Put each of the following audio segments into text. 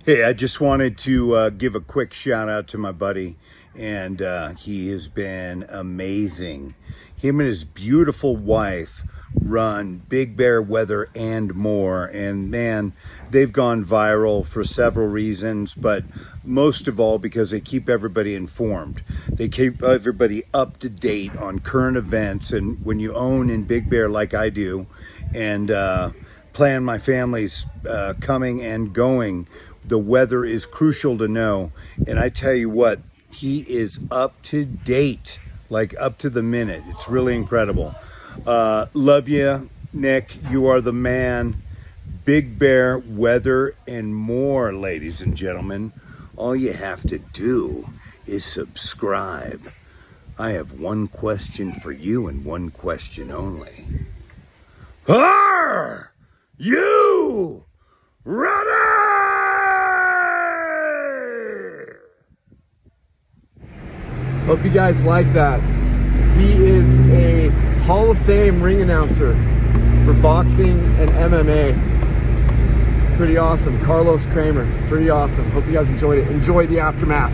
Hey, I just wanted to give a quick shout out to my buddy, and he has been amazing. Him and his beautiful wife run Big Bear Weather and More, and man, they've gone viral for several reasons, but most of all because they keep everybody informed. They keep everybody up to date on current events, and when you own in Big Bear like I do, and plan my family's coming and going, the weather is crucial to know. And I tell you what, he is up to date, like up to the minute. It's really incredible. Love you, Nick. You are the man. Big Bear Weather and More, ladies and gentlemen. All you have to do is subscribe. I have one question for you and one question only. Are you ready? Hope you guys like that. He is a Hall of Fame ring announcer for boxing and MMA. Pretty awesome. Carlos Kramer. Pretty awesome. Hope you guys enjoyed it. Enjoy the aftermath.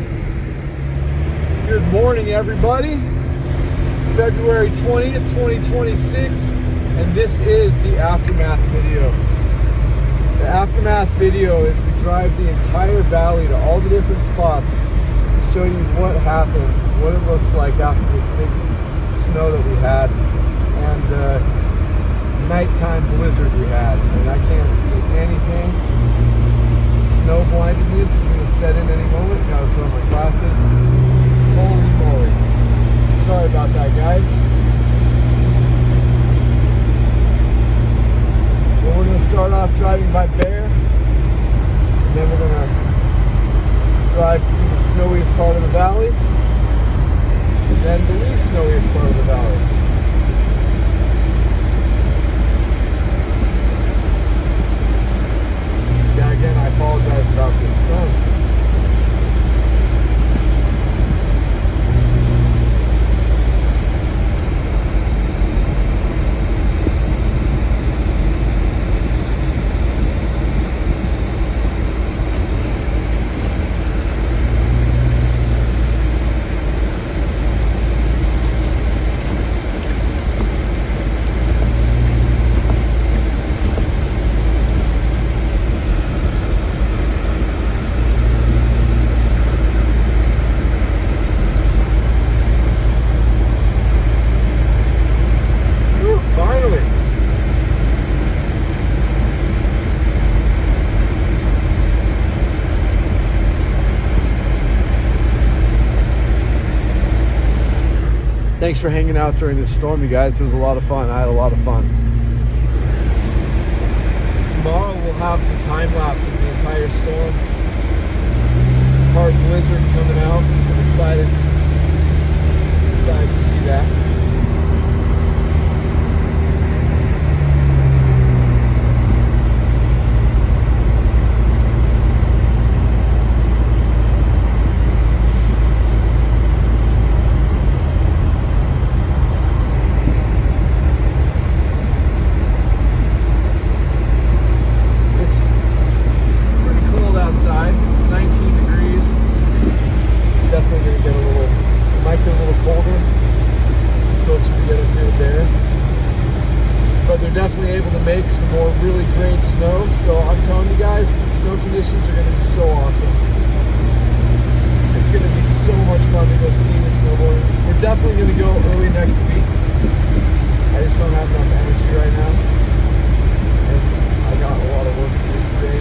Good morning, everybody. It's February 20th, 2026, and this is the aftermath video. The aftermath video is we drive the entire valley to all the different spots to show you what happened, what it looks like after this big snow that we had, and the nighttime blizzard we had. And I can't see anything. Snow blindedness is going to set in any moment. Gotta throw my glasses. Holy moly. Sorry about that, guys. Well, we're going to start off driving by Bear, and then we're going to drive to the snowiest part of the valley, and then the least snowiest part of the valley. Yeah, again, I apologize about this sun. Thanks for hanging out during this storm, you guys. It was a lot of fun. I had a lot of fun. Tomorrow we'll have the time-lapse of the entire storm. Hard blizzard coming out. I'm excited to see that. Make some more really great snow. So I'm telling you guys, the snow conditions are going to be so awesome. It's going to be so much fun to go skiing and snowboarding. We're definitely going to go early next week. I just don't have enough energy right now, and I got a lot of work to do today.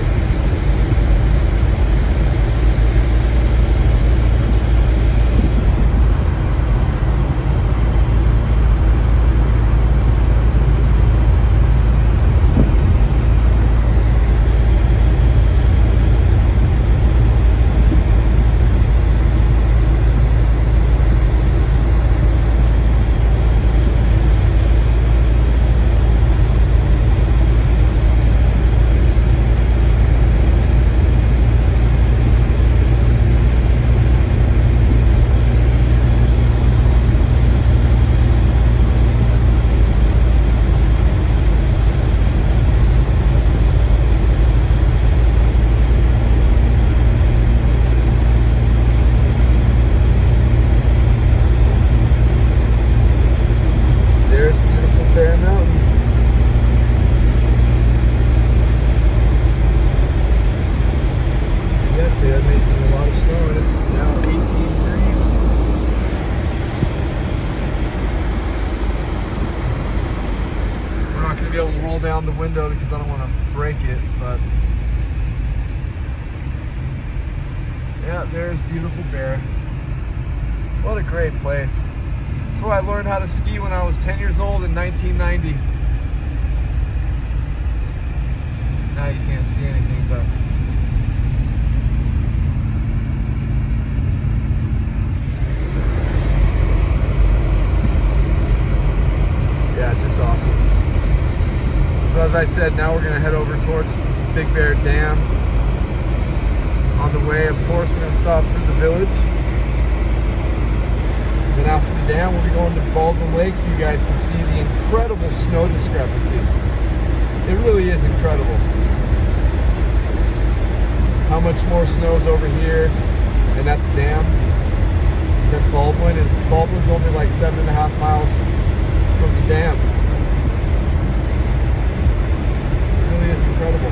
it, but yeah, there's beautiful Bear. What a great place. That's where I learned how to ski when I was 10 years old in 1990. Now you can't see anything, but yeah, just awesome. So as I said, now we're gonna head over towards Big Bear Dam. On the way, of course, we're gonna stop through the village. Then after the dam, we'll be going to Baldwin Lake so you guys can see the incredible snow discrepancy. It really is incredible. How much more snow is over here and at the dam than Baldwin, and Baldwin's only like 7.5 miles from the dam. It really is incredible.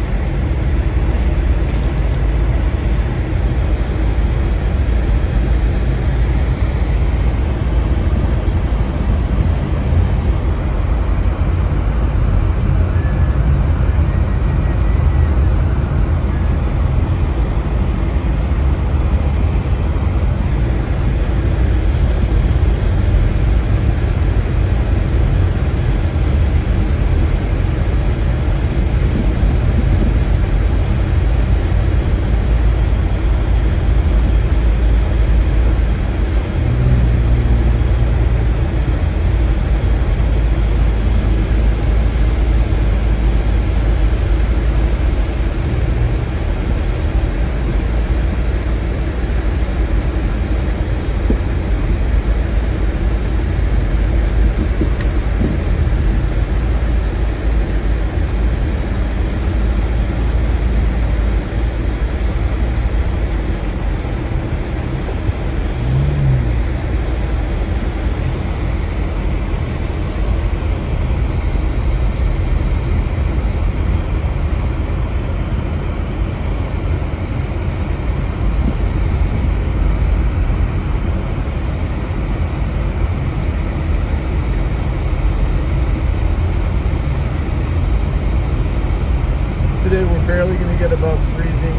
Today we're barely going to get above freezing,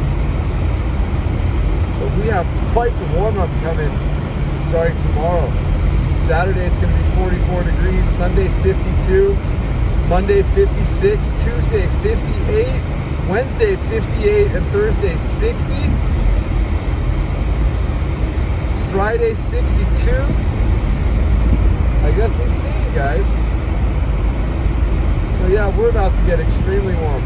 but we have quite the warm-up coming starting tomorrow. Saturday it's going to be 44 degrees, Sunday 52, Monday 56, Tuesday 58, Wednesday 58, and Thursday 60, Friday 62. Like, that's insane, guys. So yeah, we're about to get extremely warm.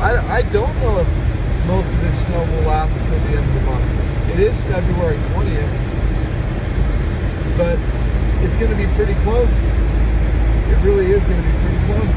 I don't know if most of this snow will last until the end of the month. It is February 20th, but it's going to be pretty close. It really is going to be pretty close.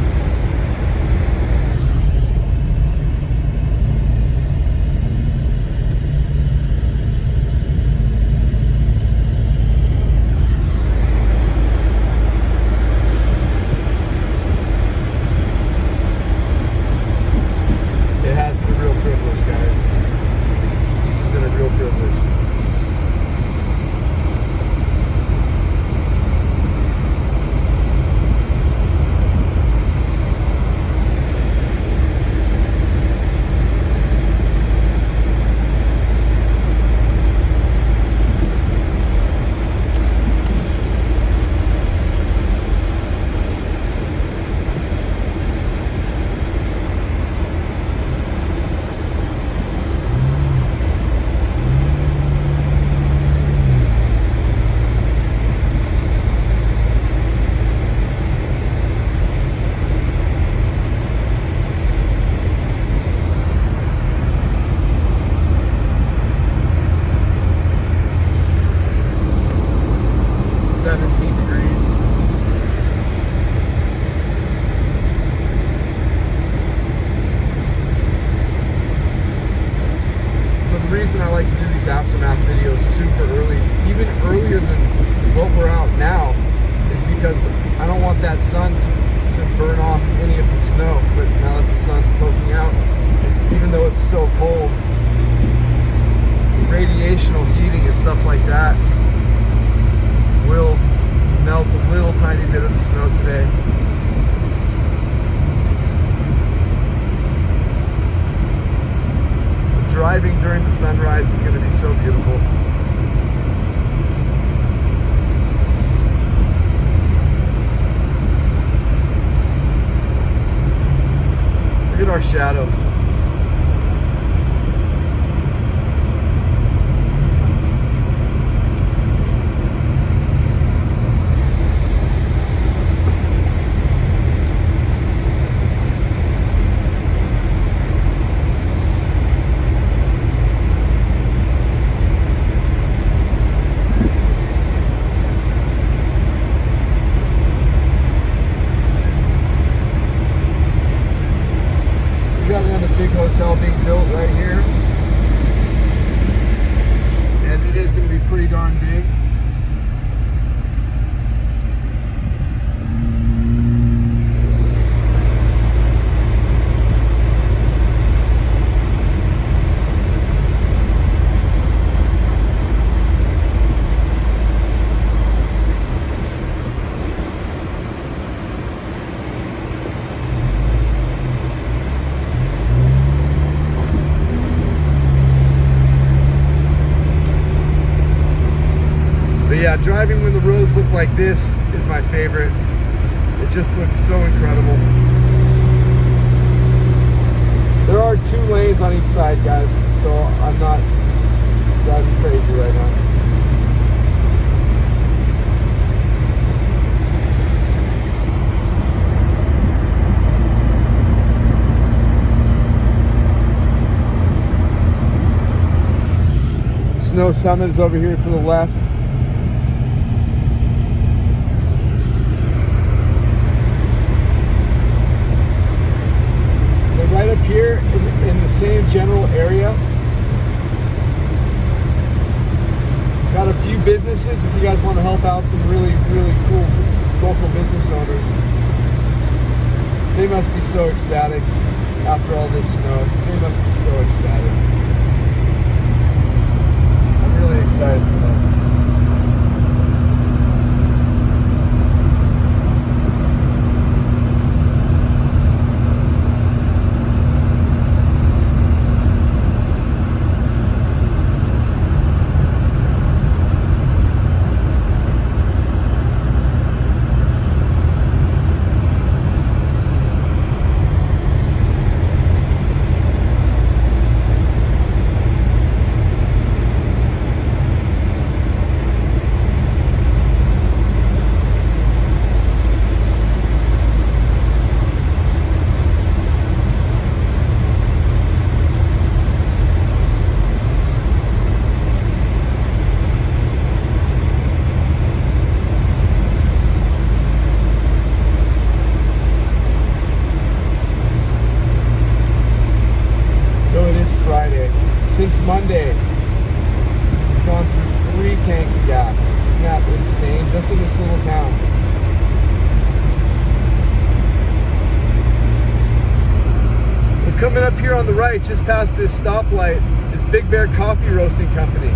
I like to do these aftermath videos super early, even earlier than what we're out now, is because I don't want that sun to burn off any of the snow. But now that the sun's poking out, even though it's so cold, radiational heating and stuff like that will melt a little tiny bit of the snow today. driving during the sunrise is going to be so beautiful. Look at our shadow. Hotel being built right here, and it is going to be pretty darn big. Yeah, driving when the roads look like this is my favorite. It just looks so incredible. There are 2 lanes on each side, guys, so I'm not driving crazy right now. Snow Summit is over here to the left. Right up here in the same general area. Got a few businesses if you guys want to help out some really, really cool local business owners. They must be so ecstatic after all this snow. They must be so ecstatic. I'm really excited for them. Since Monday, we've gone through 3 tanks of gas. Isn't that insane? Just in this little town. We're coming up here on the right, just past this stoplight, is Big Bear Coffee Roasting Company.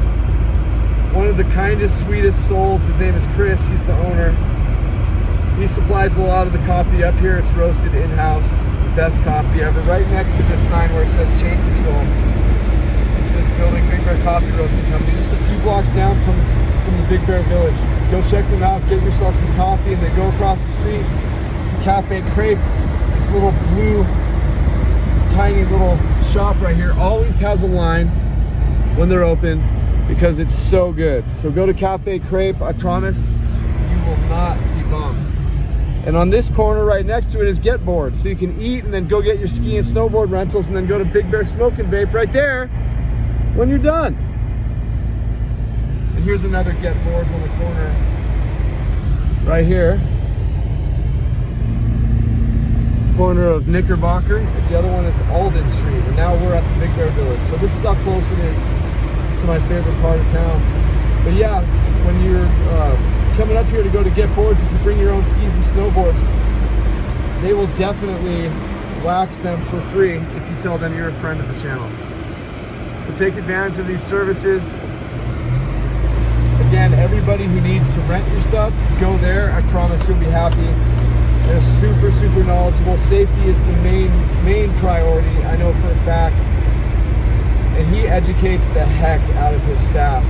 One of the kindest, sweetest souls. His name is Chris. He's the owner. He supplies a lot of the coffee up here. It's roasted in-house. The best coffee ever. Right next to this sign where it says chain control. This building, Big Bear Coffee Roasting Company, just a few blocks down from the Big Bear Village. Go check them out, get yourself some coffee, and then go across the street to Cafe Crepe. This little blue, tiny little shop right here always has a line when they're open because it's so good. So go to Cafe Crepe, I promise you will not be bummed. And on this corner right next to it is Getboards, so you can eat and then go get your ski and snowboard rentals and then go to Big Bear Smoke and Vape right there when you're done. And here's another Getboards on the corner right here. Corner of Knickerbocker, and the other one is Alden Street, and now we're at the Big Bear Village. So this is how close it is to my favorite part of town. But yeah, when you're coming up here to go to Getboards, if you bring your own skis and snowboards, they will definitely wax them for free if you tell them you're a friend of the channel. So take advantage of these services. Again, everybody who needs to rent your stuff, go there. I promise you'll be happy. They're super, super knowledgeable. Safety is the main priority, I know for a fact. And he educates the heck out of his staff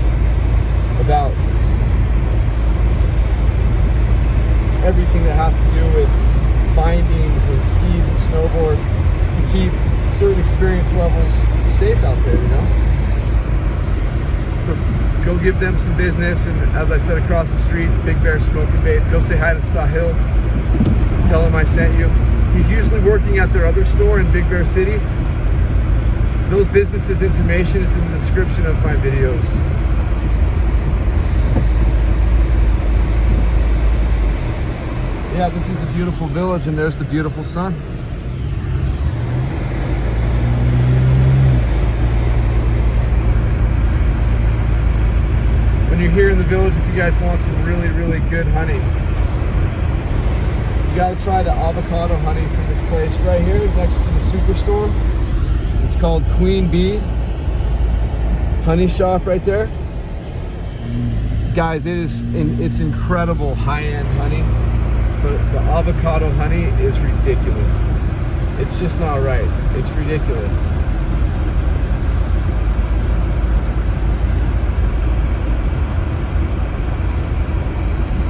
about everything that has to do with bindings and skis and snowboards to keep certain experience levels safe out there, you know? So go give them some business, and as I said, across the street, Big Bear Smoke and Vape, go say hi to Sahil, tell him I sent you. He's usually working at their other store in Big Bear City. Those businesses' information is in the description of my videos. Yeah, this is the beautiful village, and there's the beautiful sun. When you're here in the village, if you guys want some really, really good honey, you gotta try the avocado honey from this place right here next to the Superstore. It's called Queen Bee Honey Shop right there. Guys, it's incredible high-end honey. But the avocado honey is ridiculous. It's just not right. It's ridiculous.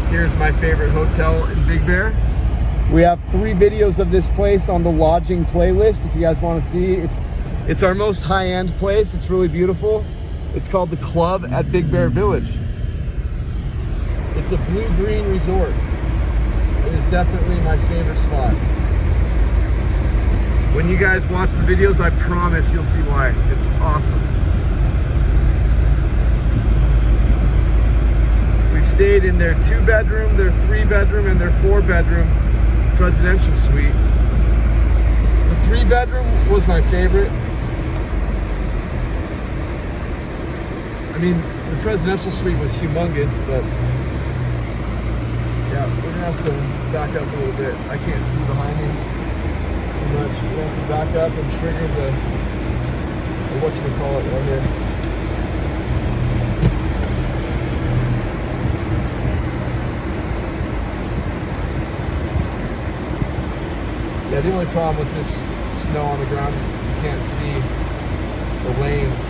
Here's my favorite hotel in Big Bear. We have 3 videos of this place on the lodging playlist if you guys want to see. It's our most high-end place. It's really beautiful. It's called the Club at Big Bear Village. It's a blue-green resort. It is definitely my favorite spot. When you guys watch the videos, I promise you'll see why. It's awesome. We've stayed in their 2-bedroom, their 3-bedroom, and their 4-bedroom presidential suite. The 3-bedroom was my favorite. I mean, the presidential suite was humongous, but yeah, we're gonna have to back up a little bit. I can't see behind me too much. We're gonna have to back up and trigger the whatchamacallit right here. Yeah, the only problem with this snow on the ground is you can't see the lanes.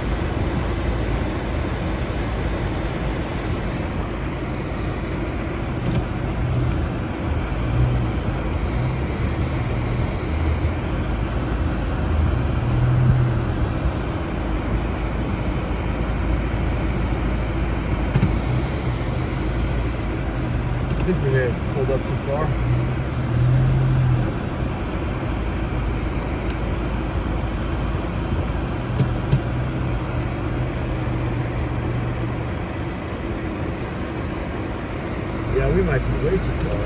I think we may have pulled up too far. Yeah, we might be way too far.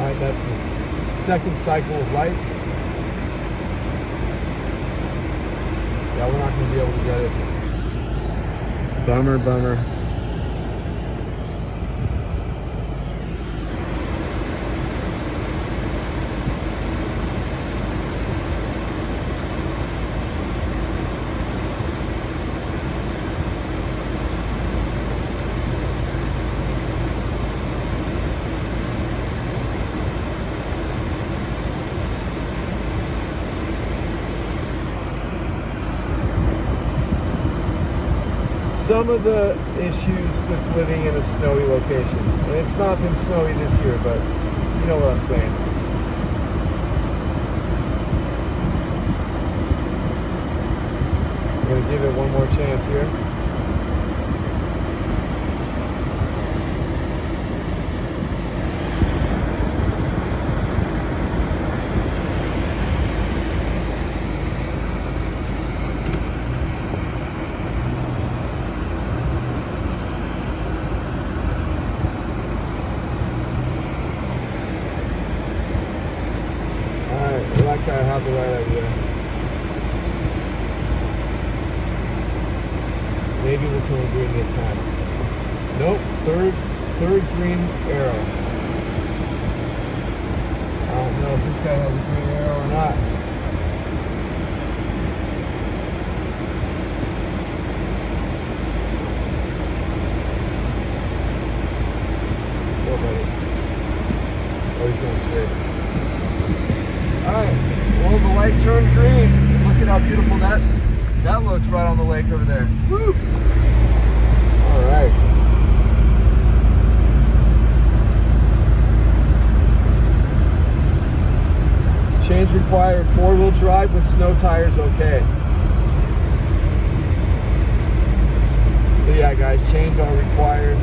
Alright, that's the second cycle of lights. Yeah, we're not going to be able to get it. Bummer, bummer. Some of the issues with living in a snowy location, and it's not been snowy this year, but you know what I'm saying. I'm going to give it one more chance here. I have the right idea. Maybe we'll turn green this time. Nope, third green arrow. I don't know if this guy has a green arrow or not. yesterday. Alright, well, the light turned green. Look at how beautiful that looks right on the lake over there. Woo! Alright. Change required, 4-wheel drive with snow tires, okay. So yeah guys, chains are required.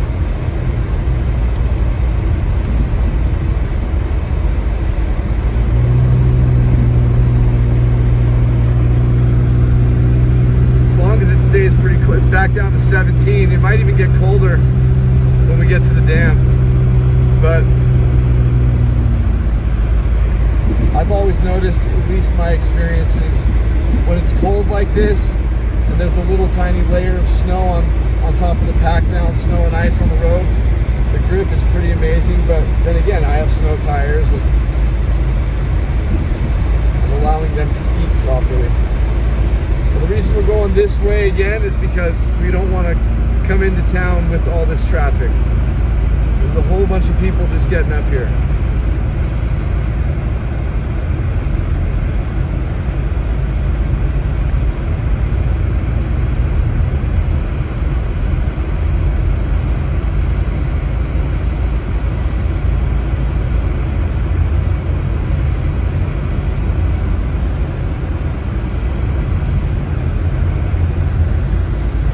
As long as it stays pretty close, back down to 17. It might even get colder when we get to the dam. But I've always noticed, at least my experiences, when it's cold like this and there's a little tiny layer of snow on top of the packed down snow and ice on the road, the grip is pretty amazing. But then again, I have snow tires and I'm allowing them to eat properly. And the reason we're going this way again is because we don't want to come into town with all this traffic. There's a whole bunch of people just getting up here.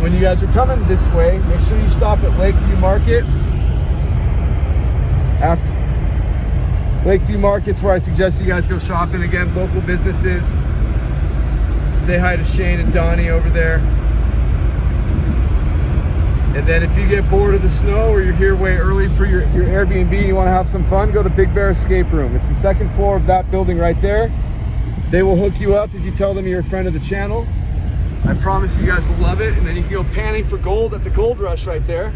When you guys are coming this way, make sure you stop at Lakeview Market. After Lakeview Market's where I suggest you guys go shopping. Again, local businesses. Say hi to Shane and Donnie over there. And then if you get bored of the snow or you're here way early for your Airbnb and you want to have some fun, go to Big Bear Escape Room. It's the second floor of that building right there. They will hook you up if you tell them you're a friend of the channel. I promise you guys will love it. And then you can go panning for gold at the Gold Rush right there.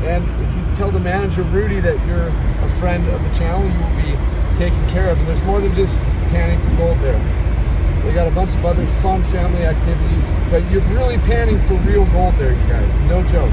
And if you tell the manager, Rudy, that you're a friend of the channel, you will be taken care of. And there's more than just panning for gold there. They got a bunch of other fun family activities, but you're really panning for real gold there, you guys. No joke.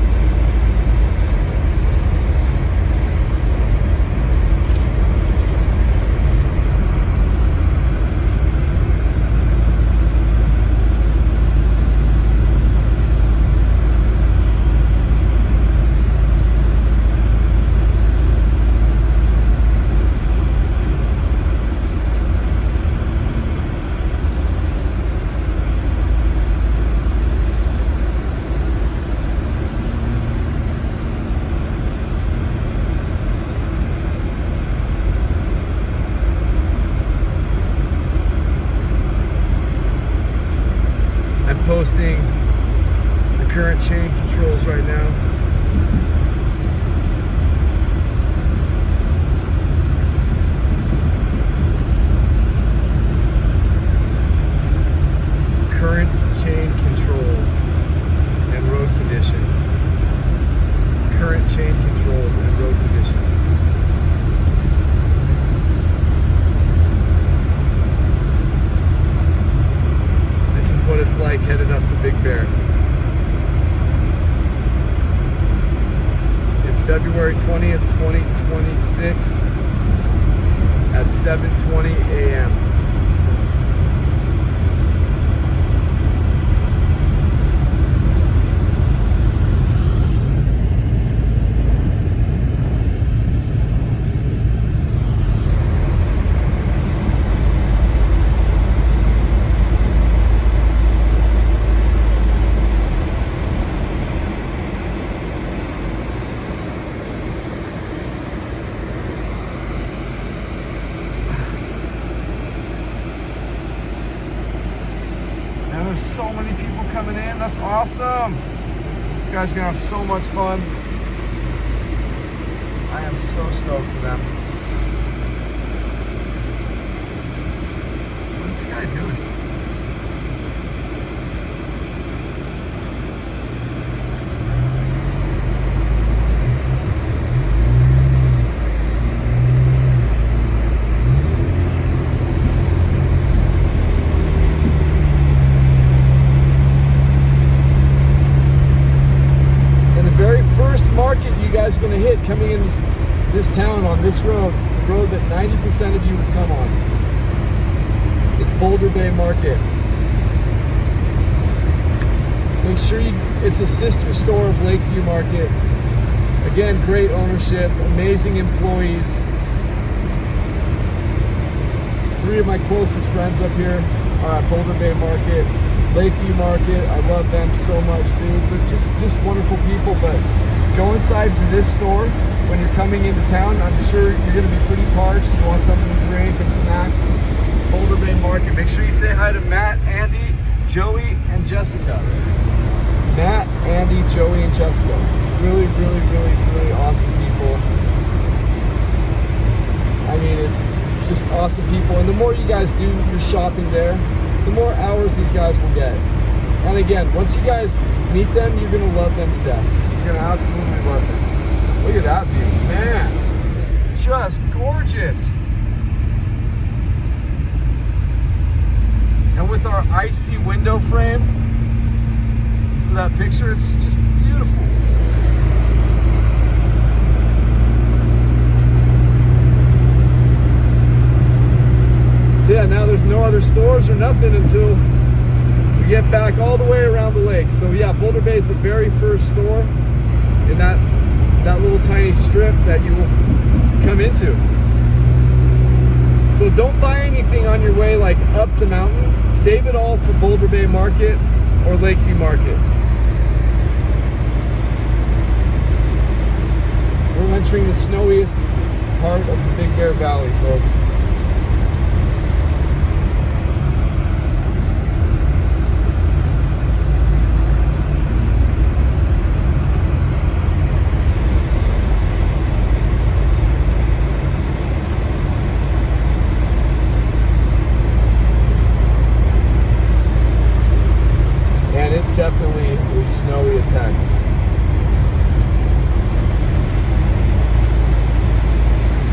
Posting the current chain controls right now. Current chain controls and road conditions. Current chain controls and road conditions. What it's like headed up to Big Bear. It's February 20th, 2026 at 7:20 a.m. There's so many people coming in. That's awesome. These guys are gonna have so much fun. I am so stoked for them. What is this guy doing? Market you guys are going to hit coming in this town on this road, the road that 90% of you would come on. It's Boulder Bay Market. Make sure it's a sister store of Lakeview Market. Again, great ownership, amazing employees. 3 of my closest friends up here are at Boulder Bay Market. Lakeview Market, I love them so much too. They're just wonderful people. But go inside to this store when you're coming into town. I'm sure you're going to be pretty parched. You want something to drink and snacks. Boulder Bay Market. Make sure you say hi to Matt, Andy, Joey, and Jessica. Matt, Andy, Joey, and Jessica. Really, really, really, really awesome people. I mean, it's just awesome people. And the more you guys do your shopping there, the more hours these guys will get. And again, once you guys meet them, you're gonna love them to death. You're gonna absolutely love them. Look at that view, man. Just gorgeous. And with our icy window frame for that picture, it's just beautiful. So yeah, now there's no other stores or nothing until we get back all the way around the lake. So yeah, Boulder Bay is the very first store in that little tiny strip that you will come into. So don't buy anything on your way like up the mountain. Save it all for Boulder Bay Market or Lakeview Market. We're entering the snowiest part of the Big Bear Valley, folks. Definitely is snowy as heck.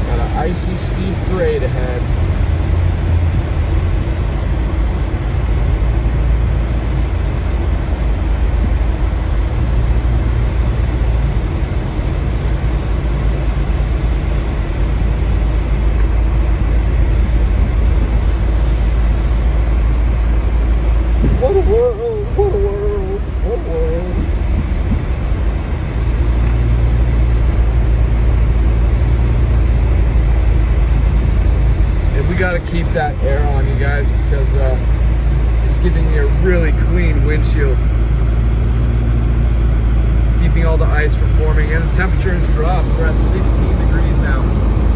Got an icy steep grade ahead. What a world, what a world, what a world. And we gotta keep that air on, you guys, because it's giving me a really clean windshield. It's keeping all the ice from forming, and the temperature has dropped. We're at 16 degrees now.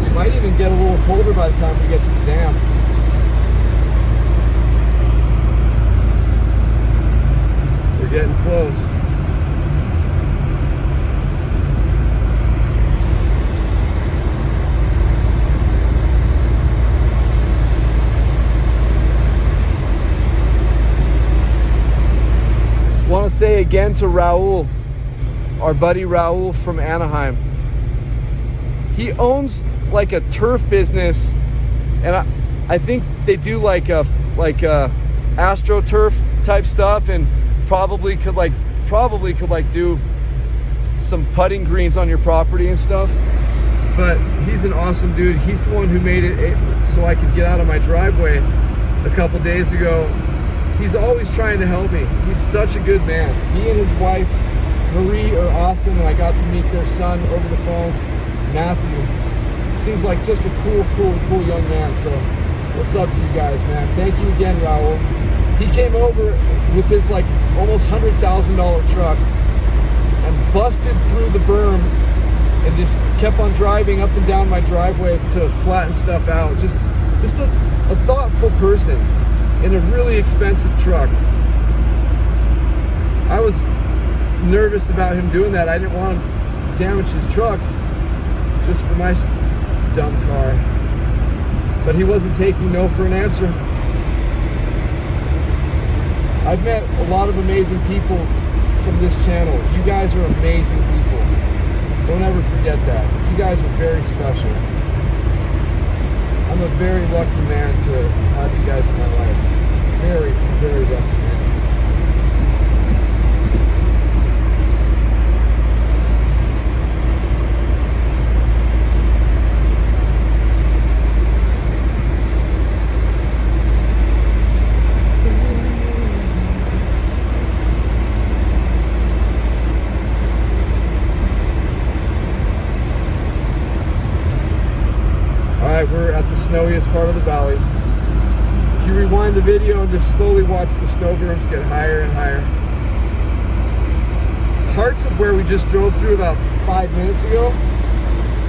It might even get a little colder by the time we get to the dam. Getting close. Want to say again to Raul, our buddy Raul from Anaheim. He owns like a turf business, and I think they do like a AstroTurf type stuff, and probably could do some putting greens on your property and stuff. But he's an awesome dude. He's the one who made it so I could get out of my driveway a couple days ago. He's always trying to help me. He's such a good man. He and his wife Marie are awesome, and I got to meet their son over the phone, Matthew. Seems like just a cool young man. So what's up to you guys, man? Thank you again, Raul. He came over with his like almost $100,000 truck and busted through the berm and just kept on driving up and down my driveway to flatten stuff out. Just a thoughtful person in a really expensive truck. I was nervous about him doing that. I didn't want him to damage his truck just for my dumb car. But he wasn't taking no for an answer. I've met a lot of amazing people from this channel. You guys are amazing people. Don't ever forget that. You guys are very special. I'm a very lucky man to have you guys in my life. Very, very lucky man. snowiest part of the valley. If you rewind the video and just slowly watch the snow berms get higher and higher. Parts of where we just drove through about 5 minutes ago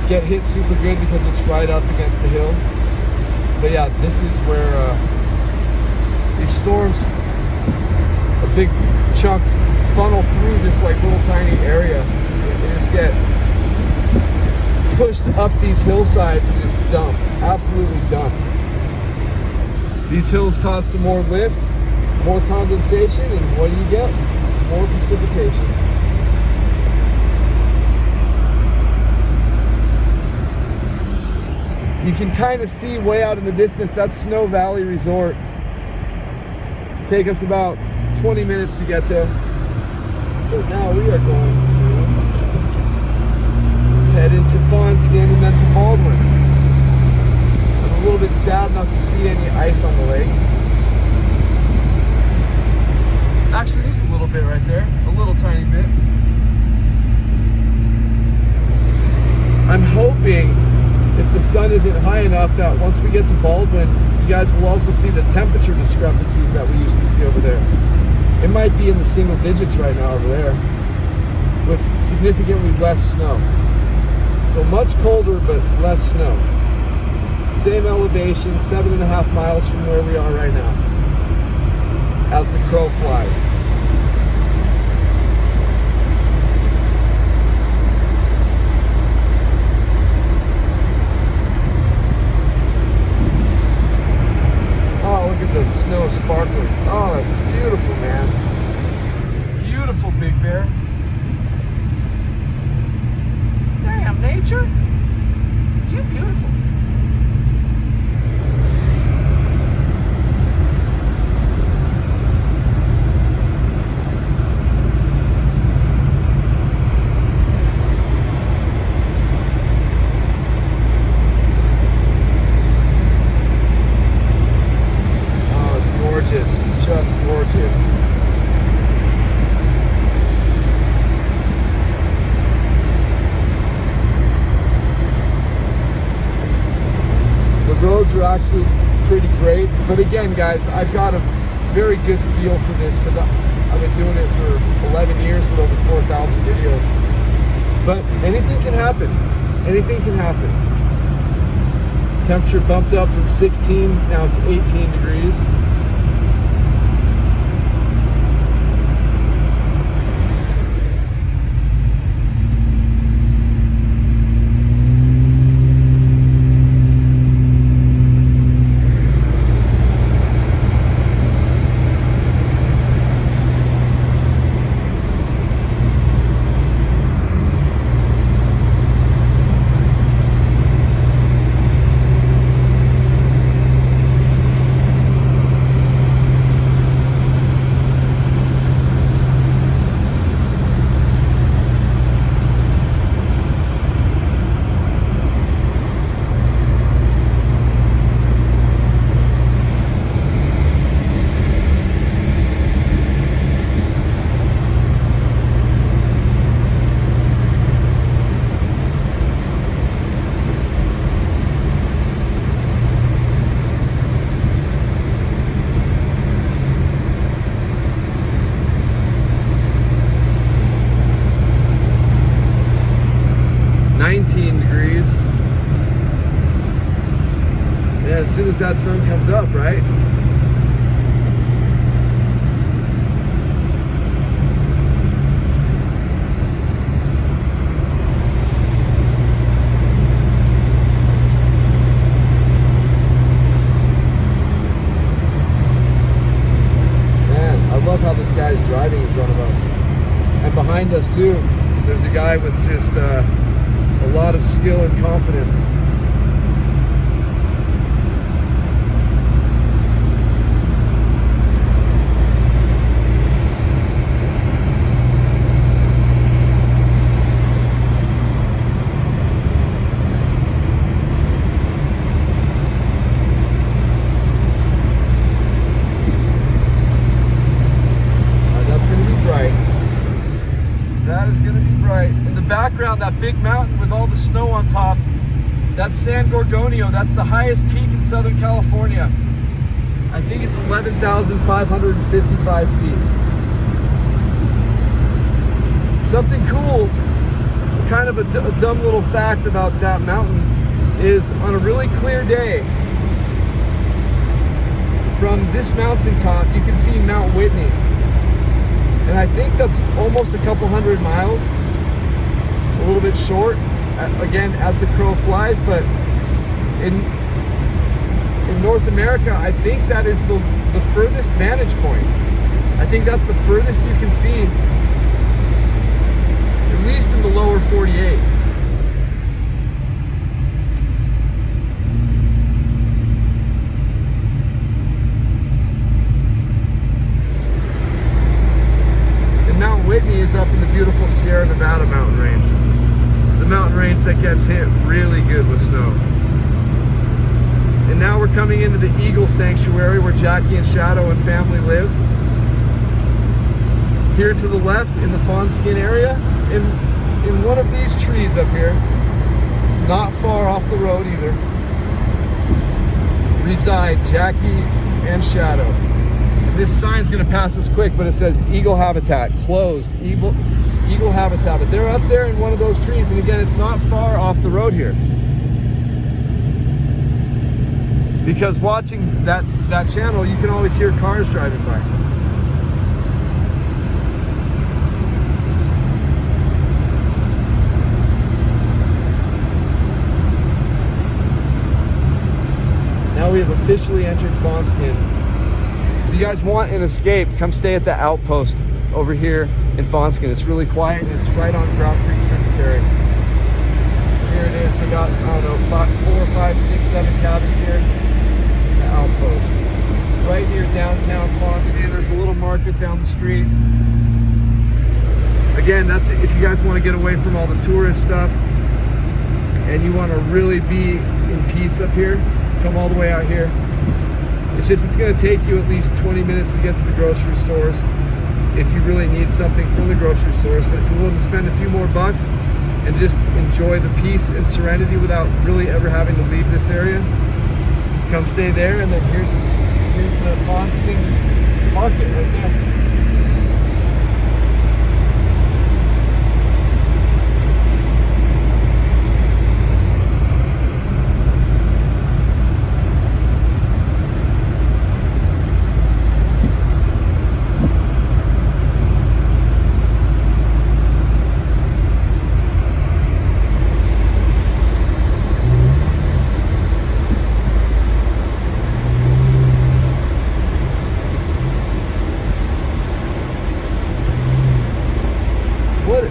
get hit super good because it's right up against the hill. But yeah, this is where these storms, a big chunk funnel through this like little tiny area and just get pushed up these hillsides and just dump, absolutely dump. These hills cause some more lift, more condensation, and what do you get? More precipitation. You can kind of see way out in the distance, that's Snow Valley Resort. Take us about 20 minutes to get there. But now we are going to head into Fawnskin and then to Baldwin. I'm a little bit sad not to see any ice on the lake. Actually, there's a little bit right there, a little tiny bit. I'm hoping if the sun isn't high enough that once we get to Baldwin, you guys will also see the temperature discrepancies that we usually see over there. It might be in the single digits right now over there with significantly less snow. So much colder, but less snow. Same elevation, 7.5 miles from where we are right now, as the crow flies. Oh, look at the snow sparkling. Oh, that's beautiful, man. Beautiful, Big Bear. Damn, nature. You beautiful. Just gorgeous. The roads are actually pretty great, but again, guys, I've got a very good feel for this because I've been doing it for 11 years with over 4,000 videos. But anything can happen. Anything can happen. Temperature bumped up from 16, now it's 18 degrees. As soon as that sun comes up, right? Man, I love how this guy's driving in front of us. And behind us too, there's a guy with just a lot of skill and confidence. That is going to be bright. In the background, that big mountain with all the snow on top That's San Gorgonio. That's the highest peak in Southern California. I think it's 11,555 feet. Something cool, kind of a dumb little fact about that mountain is on a really clear day, from this mountaintop, you can see Mount Whitney. And I think that's almost a couple hundred miles, a little bit short, again, as the crow flies, but in North America, I think that is the furthest vantage point. I think that's the furthest you can see, at least in the lower 48. And Mount Whitney is up in the beautiful Sierra Nevada mountain range. The mountain range that gets hit really good with snow. And now we're coming into the Eagle Sanctuary where Jackie and Shadow and family live. Here to the left in the Fawnskin area, in one of these trees up here, not far off the road either, reside Jackie and Shadow. And this sign's gonna pass us quick, but it says Eagle Habitat, closed, Eagle Habitat. But they're up there in one of those trees, and again, it's not far off the road here. Because watching that channel, you can always hear cars driving by. Now we have officially entered Fawnskin. If you guys want an escape, come stay at the outpost over here in Fawnskin. It's really quiet and it's right on Ground Creek Cemetery. Here it is. They got, I don't know, 4, 5, 6, 7 cabins here. The outpost. Right near downtown Fawnskin. There's a little market down the street. Again, that's if you guys want to get away from all the tourist stuff and you want to really be in peace up here, come all the way out here. It's going to take you at least 20 minutes to get to the grocery stores if you really need something from the grocery stores. But if you're willing to spend a few more bucks and just enjoy the peace and serenity without really ever having to leave this area, come stay there. And then here's the Fawnskin market right there.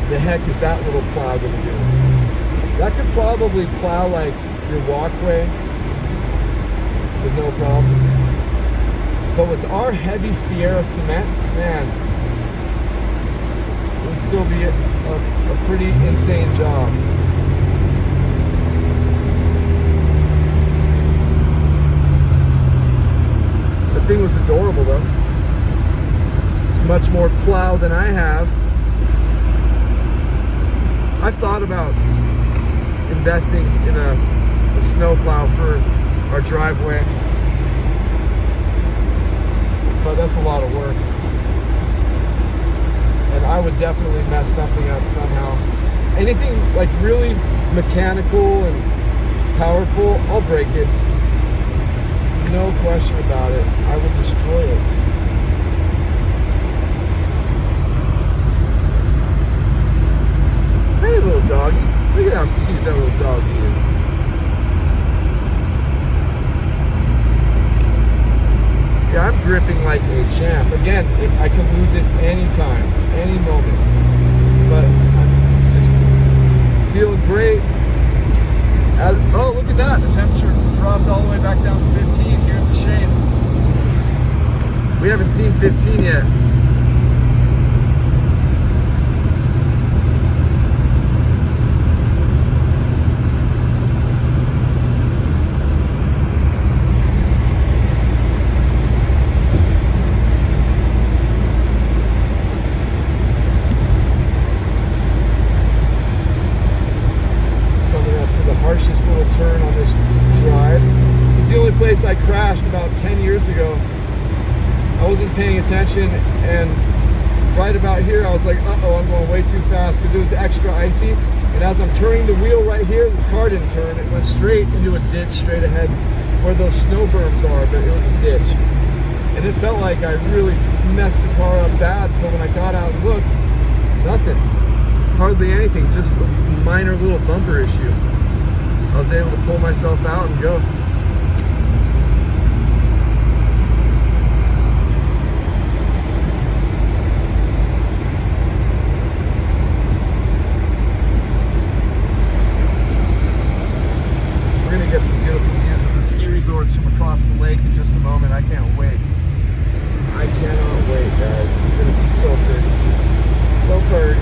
The heck is that little plow gonna do? That could probably plow like your walkway with no problem. But with our heavy Sierra cement, man, it would still be a pretty insane job. The thing was adorable though. It's much more plow than I have. I've thought about investing in a snow plow for our driveway, but that's a lot of work. And I would definitely mess something up somehow. Anything like really mechanical and powerful, I'll break it. No question about it. I will destroy it. Hey, little doggy. Look at how cute that little doggy is. Yeah, I'm gripping like a champ. Again, I can lose it anytime, any moment. But I'm just feeling great. Oh, look at that. The temperature dropped all the way back down to 15 here in the shade. We haven't seen 15 yet. Harshest little turn I crashed about 10 years ago. I wasn't paying attention, and right about here, I was like, uh-oh, I'm going way too fast because it was extra icy. And as I'm turning the wheel right here, the car didn't turn. It went straight into a ditch straight ahead where those snow berms are, but it was a ditch. And it felt like I really messed the car up bad, but when I got out and looked, nothing. Hardly anything, just a minor little bumper issue. I was able to pull myself out and go. We're gonna get some beautiful views of the ski resorts from across the lake in just a moment. I can't wait. I cannot wait, guys. It's gonna be so pretty. So pretty.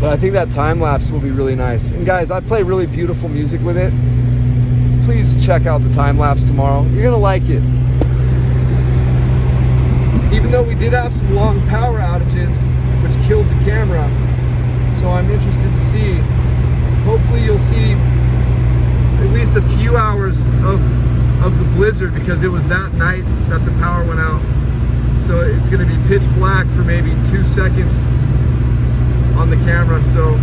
I think that time-lapse will be really nice. And guys, I play really beautiful music with it. Please check out the time-lapse tomorrow. You're gonna like it. Even though we did have some long power outages, which killed the camera, so I'm interested to see. Hopefully you'll see at least a few hours of the blizzard, because it was that night that the power went out. So it's gonna be pitch black for maybe 2 seconds on the camera. So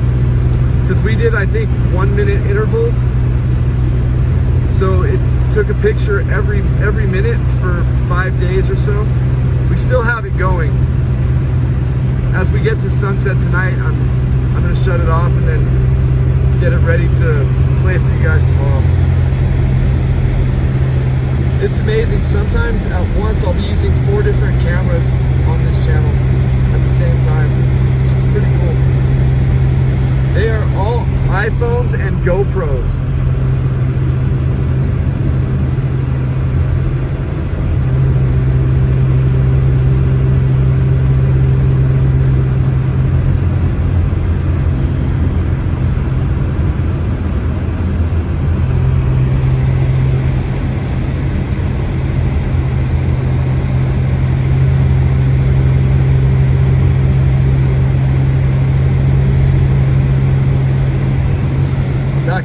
because we did, I think, 1 minute intervals, so it took a picture every minute for 5 days or so. We still have it going. As we get to sunset tonight, I'm gonna shut it off and then get it ready to play for you guys tomorrow. It's amazing. Sometimes at once I'll be using 4 different cameras on this channel at the same time. It's pretty cool. They are all iPhones and GoPros.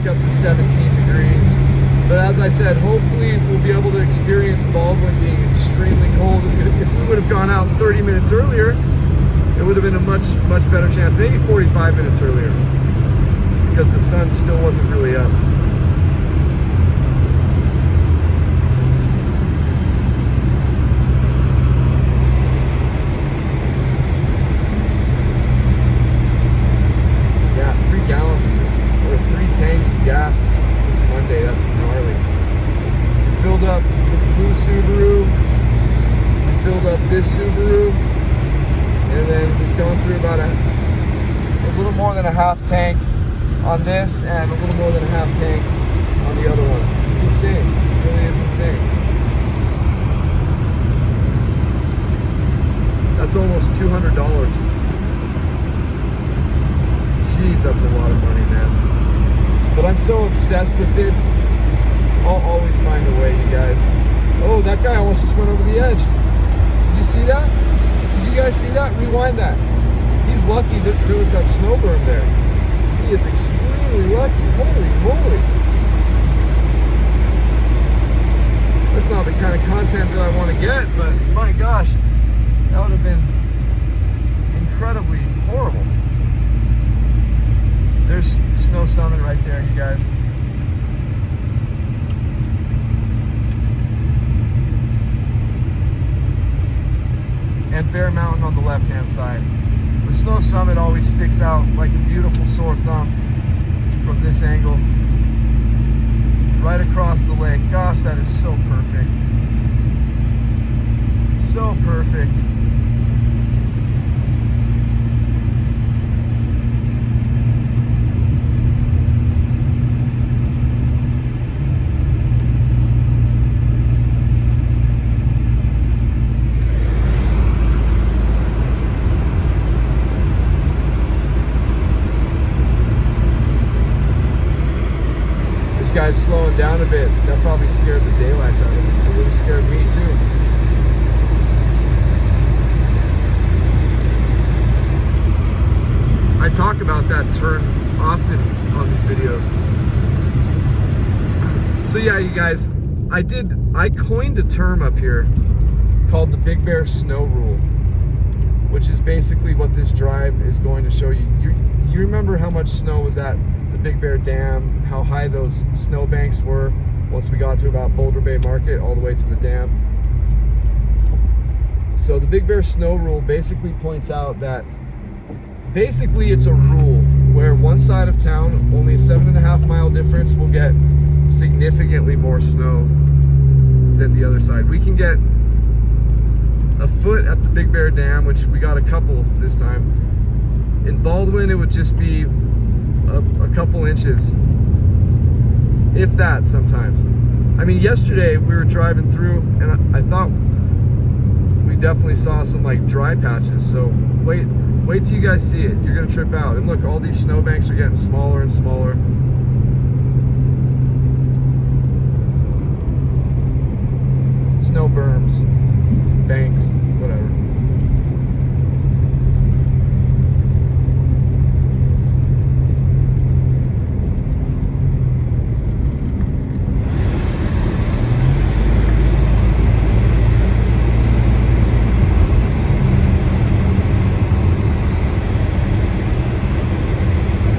Up to 17 degrees. But as I said, hopefully we'll be able to experience Baldwin being extremely cold. If we would have gone out 30 minutes earlier, it would have been a much better chance. Maybe 45 minutes earlier, because the sun still wasn't really up. Yeah, 3 gallons or 3 tanks of gas since Monday. That's gnarly. We filled up the blue Subaru, we filled up this Subaru, and then we've gone through about a little more than a half tank on this and a little more than a half tank on the other one. It's insane. It really is insane. That's almost $200. Jeez, that's a lot of money, man. But I'm so obsessed with this, I'll always find a way, you guys. Oh, that guy almost just went over the edge. Did you see that? Did you guys see that? Rewind that. He's lucky that there was that snow berm there. He is extremely lucky. Holy moly. That's not the kind of content that I want to get, but my gosh, that would have been incredibly horrible. There's Snow Summit right there, you guys. And Bear Mountain on the left-hand side. The Snow Summit always sticks out like a beautiful sore thumb from this angle. Right across the lake. Gosh, that is so perfect. So perfect. a bit. That probably scared the daylights out of me. It would have scared me too. I talk about that turn often on these videos. So yeah, you guys, I coined a term up here called the Big Bear Snow Rule, which is basically what this drive is going to show you. You remember how much snow was at the Big Bear Dam, how high those snow banks were once we got to about Boulder Bay Market all the way to the dam. So the Big Bear Snow Rule basically points out that basically it's a rule where one side of town, only a 7.5 mile difference, will get significantly more snow than the other side. We can get a foot at the Big Bear Dam, which we got a couple this time. In Baldwin, it would just be a couple inches, if that sometimes. I mean, yesterday we were driving through and I thought we definitely saw some like dry patches. So wait till you guys see it. You're gonna trip out. And look, all these snowbanks are getting smaller and smaller. Snow berms, banks, whatever.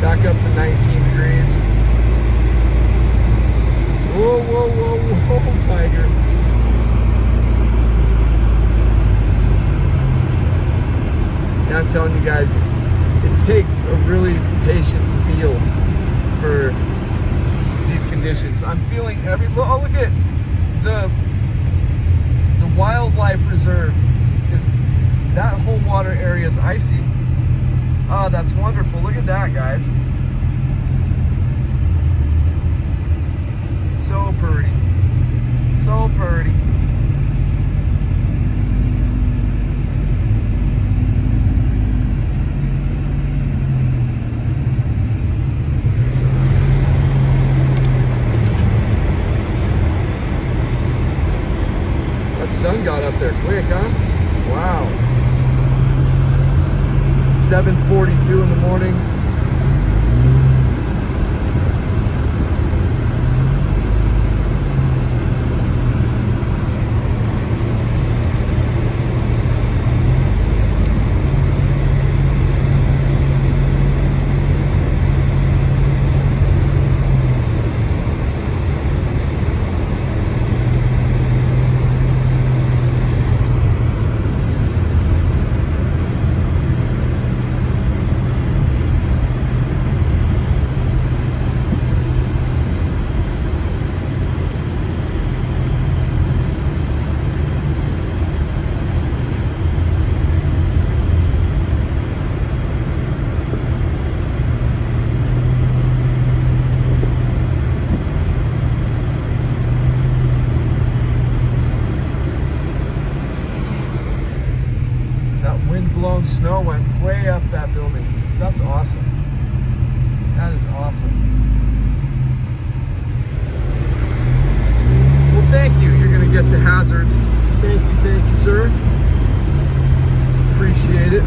Back up to 19 degrees. Whoa, whoa, whoa, whoa, tiger. Yeah, I'm telling you guys, it takes a really patient feel for these conditions. I'm feeling oh, look at the wildlife reserve. That whole water area is icy. Oh, that's wonderful. Look at that, guys. So pretty. So pretty. That sun got up there quick, huh? Wow. 7:42 in the morning. Snow went way up that building. That's awesome. That is awesome. Well, thank you. You're going to get the hazards. Thank you, sir. Appreciate it.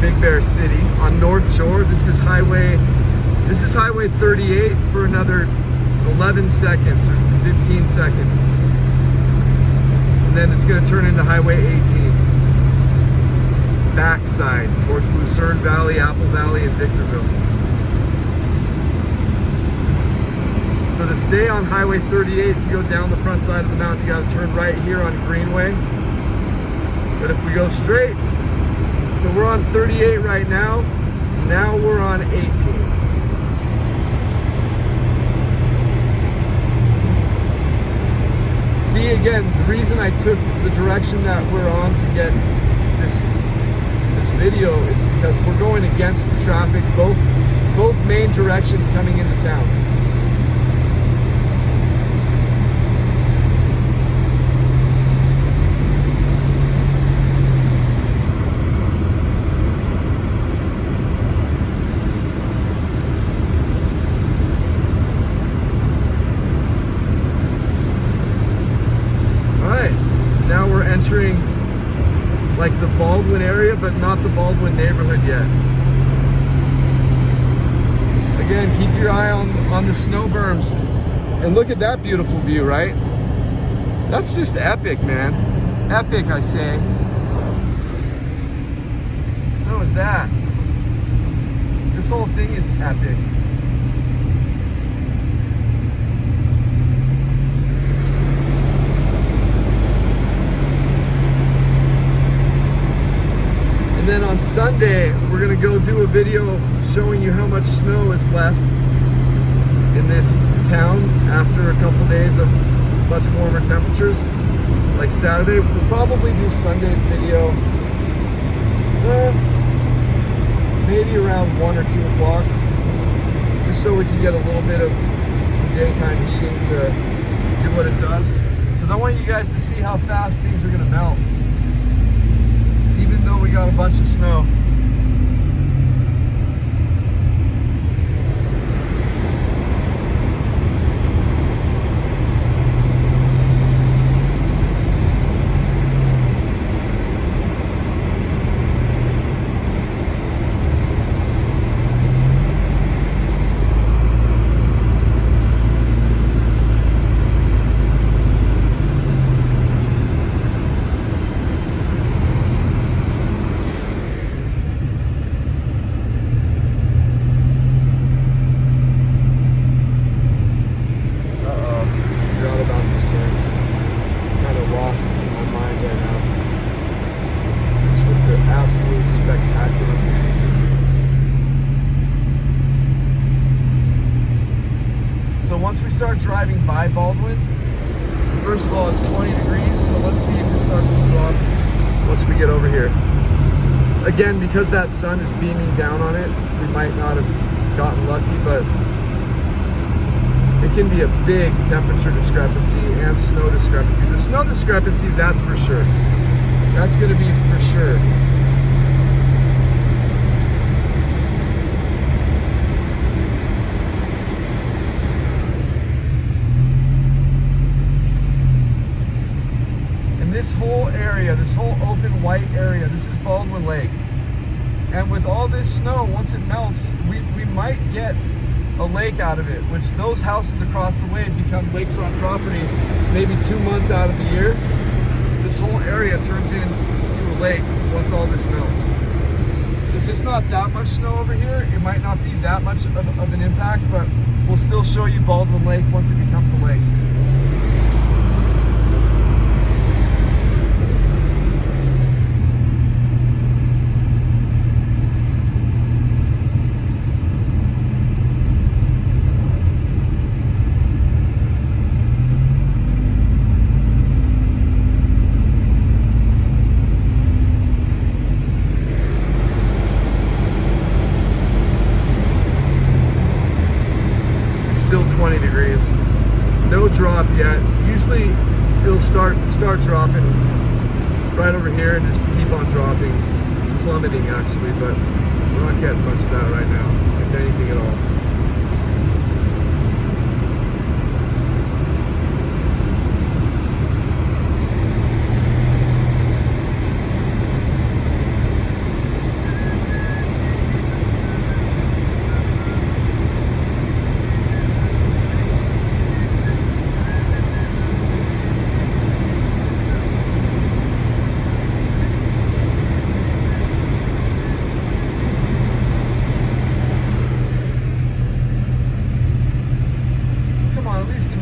Big Bear City on North Shore. This is highway 38 for another 11 seconds or 15 seconds. And then it's going to turn into Highway 18. Backside towards Lucerne Valley, Apple Valley, and Victorville. So to stay on Highway 38, to go down the front side of the mountain, you got to turn right here on Greenway. But if we go straight, so we're on 38 right now. Now we're on 18. See, again, the reason I took the direction that we're on to get this video is because we're going against the traffic, both main directions coming into town. Entering like the Baldwin area, but not the Baldwin neighborhood yet. Again, keep your eye on the snow berms. And look at that beautiful view, right? That's just epic, man. Epic, I say. So is that. This whole thing is epic. And then on Sunday, we're gonna go do a video showing you how much snow is left in this town after a couple days of much warmer temperatures. Like Saturday, we'll probably do Sunday's video maybe around 1 or 2 o'clock, just so we can get a little bit of the daytime heating to do what it does. Because I want you guys to see how fast things are gonna melt, even though we got a bunch of snow. Once we start driving by Baldwin, first of all, it's 20 degrees, so let's see if it starts to drop once we get over here. Again, because that sun is beaming down on it, we might not have gotten lucky, but it can be a big temperature discrepancy and snow discrepancy. The snow discrepancy, that's for sure. That's going to be for sure. This whole area, this whole open white area, this is Baldwin Lake. And with all this snow, once it melts, we might get a lake out of it, which those houses across the way become lakefront property maybe 2 months out of the year. This whole area turns into a lake once all this melts. Since it's not that much snow over here, it might not be that much of an impact, but we'll still show you Baldwin Lake once it becomes a lake. Still 20 degrees. No drop yet. Usually it'll start dropping right over here and just keep on dropping, plummeting actually, but we're not getting much of that right now, if anything at all.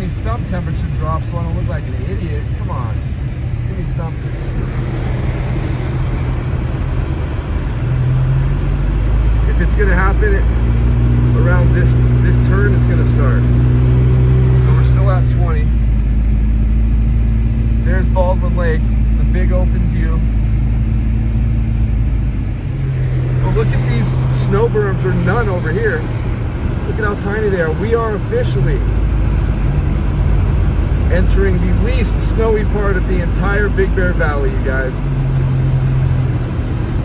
Some temperature drop so I don't look like an idiot. Come on, give me something. If it's gonna happen around this turn, it's gonna start. So we're still at 20. there's Baldwin Lake, the big open view. Oh, look at these snow berms, or none over here. Look at how tiny they are. We are officially entering the least snowy part of the entire Big Bear Valley, you guys.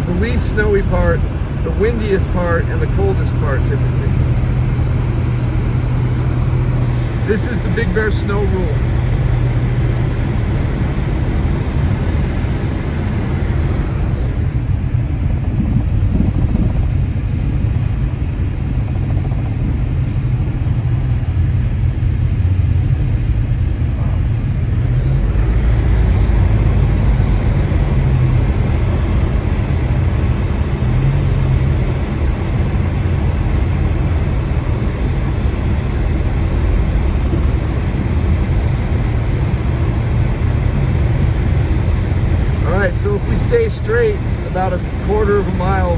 The least snowy part, the windiest part, and the coldest part, typically. This is the Big Bear Snow Rule. So if we stay straight about a quarter of a mile,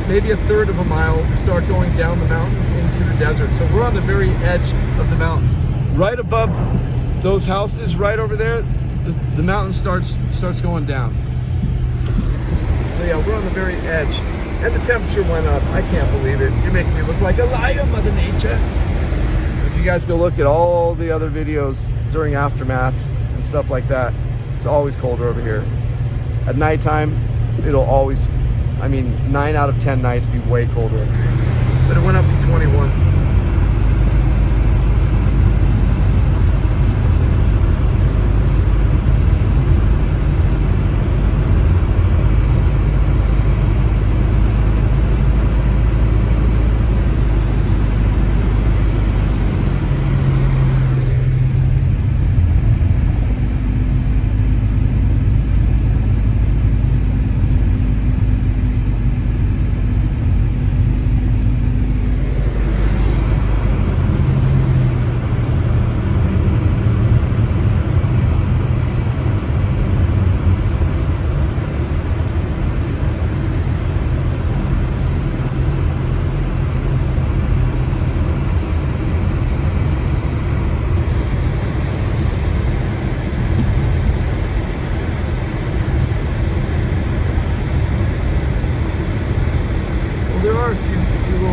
maybe a third of a mile, we start going down the mountain into the desert. So we're on the very edge of the mountain. Right above those houses, right over there, the mountain starts going down. So yeah, we're on the very edge. And the temperature went up. I can't believe it. You're making me look like a liar, Mother Nature. If you guys go look at all the other videos during aftermaths and stuff like that, it's always colder over here. At nighttime, it'll always, 9 out of 10 nights be way colder. But it went up to 21.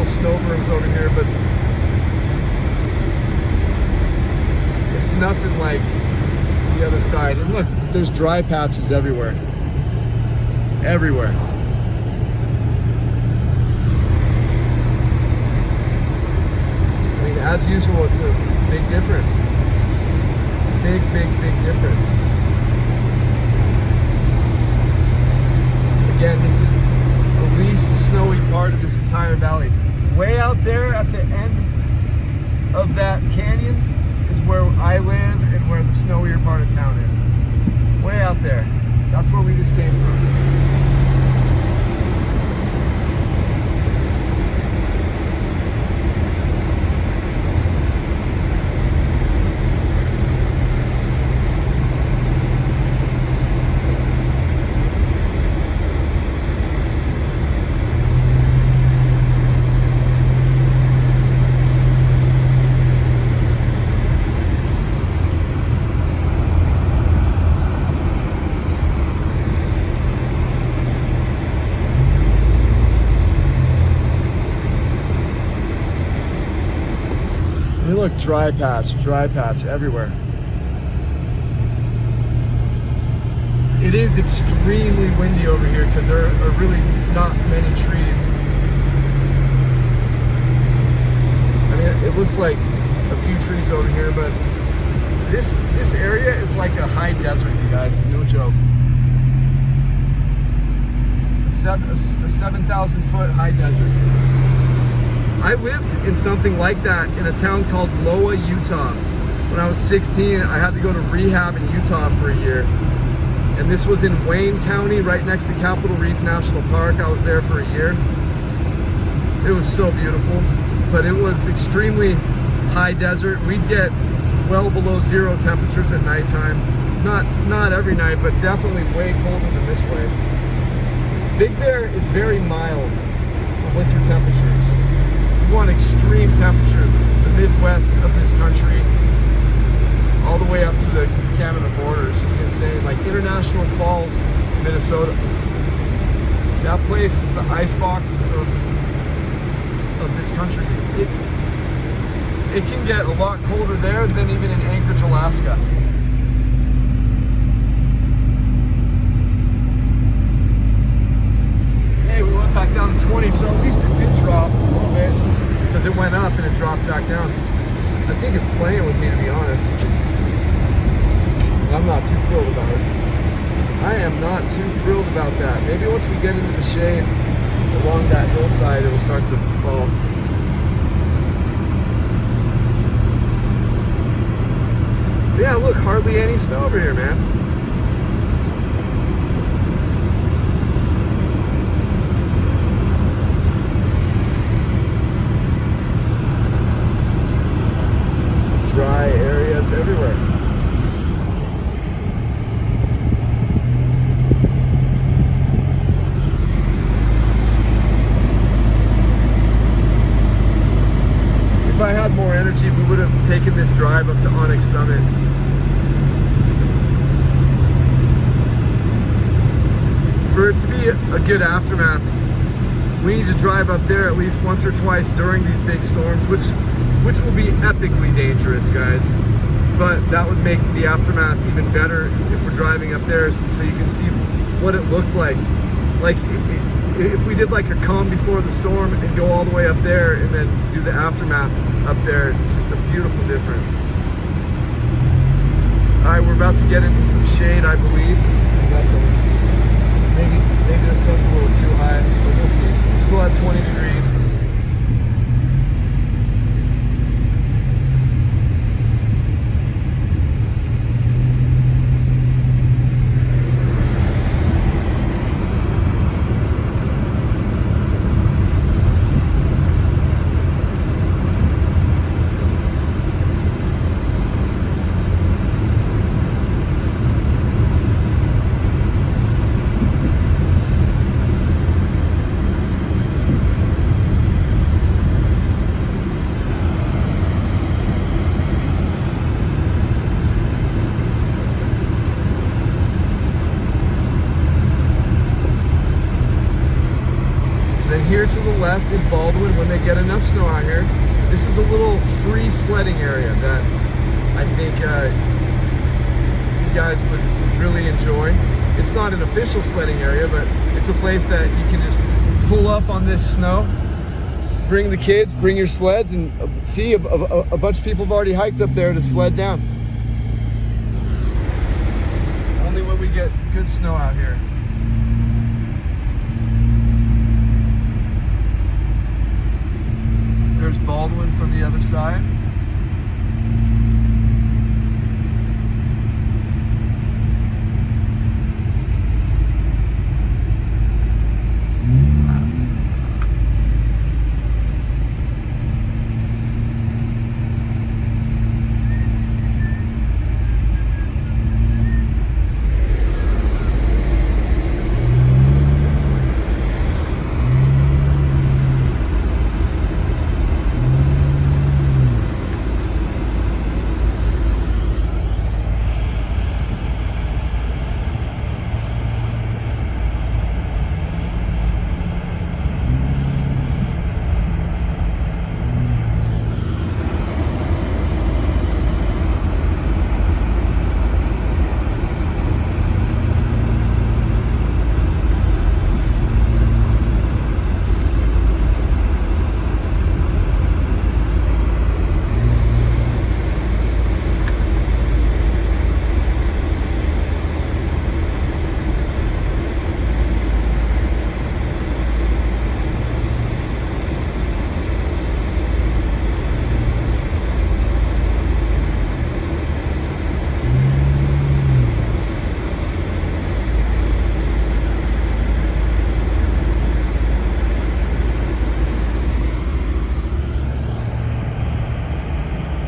Snow berms over here, but it's nothing like the other side. And look, there's dry patches everywhere. Everywhere. As usual, it's a big difference. Big difference. Again, this is the least snowy part of this entire valley. Way out there at the end of that canyon is where I live and where the snowier part of town is. Way out there. That's where we just came from. Look, dry patch everywhere. It is extremely windy over here because there are really not many trees. It looks like a few trees over here, but this area is like a high desert, you guys, no joke. A 7,000 foot high desert. I lived in something like that in a town called Loa, Utah. When I was 16, I had to go to rehab in Utah for a year. And this was in Wayne County, right next to Capitol Reef National Park. I was there for a year. It was so beautiful, but it was extremely high desert. We'd get well below zero temperatures at nighttime. Not every night, but definitely way colder than this place. Big Bear is very mild for winter temperatures. You want extreme temperatures, the Midwest of this country, all the way up to the Canada border. It's just insane. Like International Falls, Minnesota. That place is the icebox of this country. It can get a lot colder there than even in Anchorage, Alaska. Hey, we went back down to 20, so at least it did drop a little bit, because it went up and it dropped back down. I think it's playing with me, to be honest. I'm not too thrilled about it. I am not too thrilled about that. Maybe once we get into the shade along that hillside, it will start to fall. Yeah, look, hardly any snow over here, man. Dry areas everywhere. If I had more energy, we would have taken this drive up to Onyx Summit. For it to be a good aftermath, we need to drive up there at least once or twice during these big storms, which will be epically dangerous, guys. But that would make the aftermath even better if we're driving up there, so you can see what it looked like. Like if we did like a calm before the storm and go all the way up there and then do the aftermath up there, it's just a beautiful difference. All right, we're about to get into some shade, I believe. Maybe the sun's a little too high, but we'll see. We're still at 20 degrees. Here to the left in Baldwin, when they get enough snow out here, this is a little free sledding area that I think you guys would really enjoy. It's not an official sledding area, but it's a place that you can just pull up on this snow, bring the kids, bring your sleds, and see a bunch of people have already hiked up there to sled down. Only when we get good snow out here. There's Baldwin from the other side.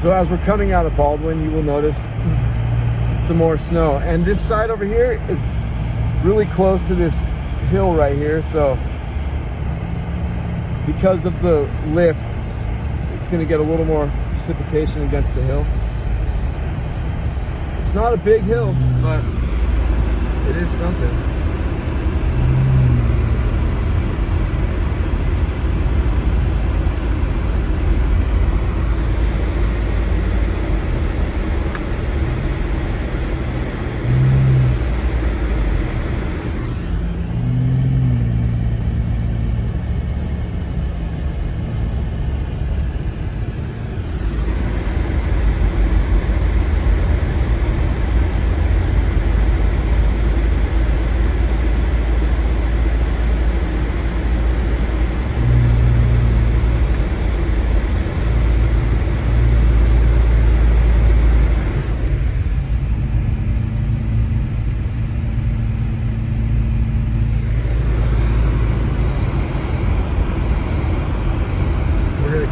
So as we're coming out of Baldwin, you will notice some more snow. And this side over here is really close to this hill right here. So because of the lift, it's gonna get a little more precipitation against the hill. It's not a big hill, but it is something.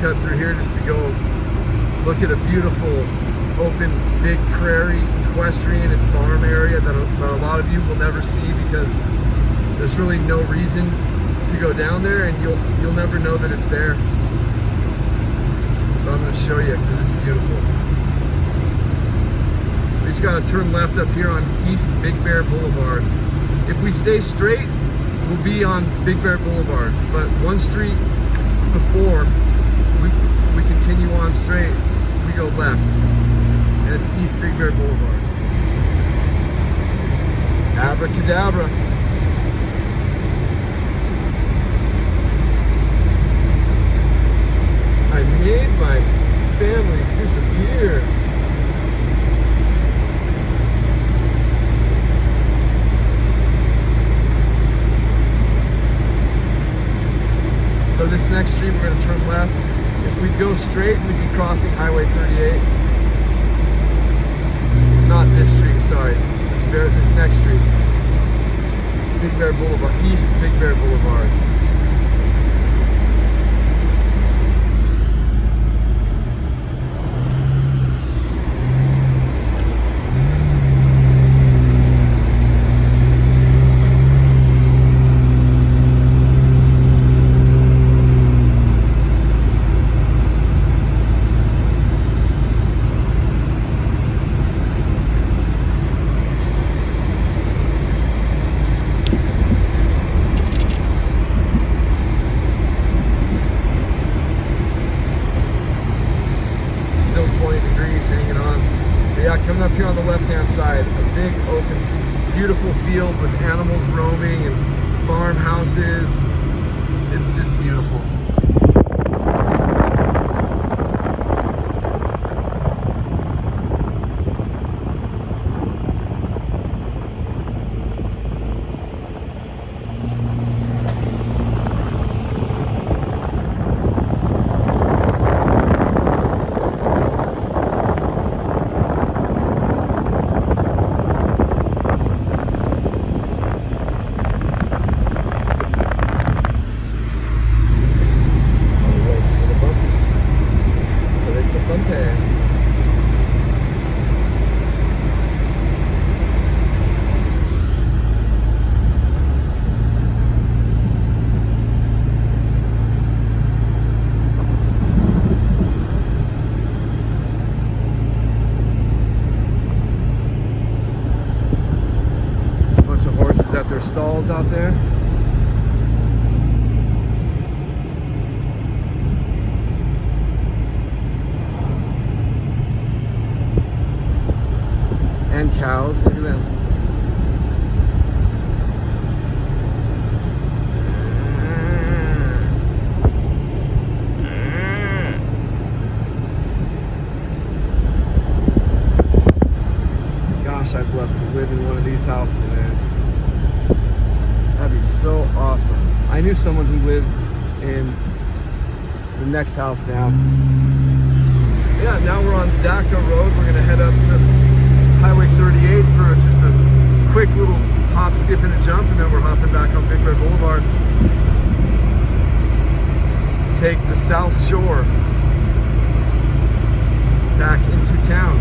Cut through here just to go look at a beautiful open big prairie equestrian and farm area that a lot of you will never see because there's really no reason to go down there, and you'll never know that it's there. But I'm going to show you because it's beautiful. We just got to turn left up here on East Big Bear Boulevard. If we stay straight, we'll be on Big Bear Boulevard, but one street before we continue on straight, we go left, and it's East Big Bear Boulevard. Abracadabra. I made my family disappear. So this next street, we're going to turn left. If we go straight, we'd be crossing Highway 38. Not this street, sorry. This next street. Big Bear Boulevard, East Big Bear Boulevard. Coming up here on the left-hand side, a big open, beautiful field with animals roaming and farmhouses. It's just beautiful. At their stalls out there. And cows, look at them. Gosh, I'd love to live in one of these houses, man. That'd be so awesome. I knew someone who lived in the next house down. Yeah, now we're on Zacca Road. We're gonna head up to Highway 38 for just a quick little hop, skip, and a jump, and then we're hopping back on Big Bear Boulevard. Take the South Shore back into town.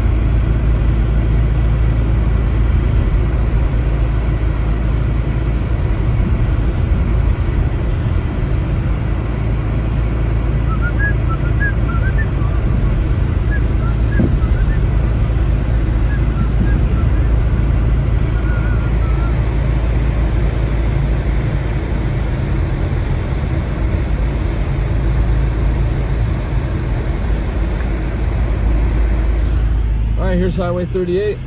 right, here's Highway 38.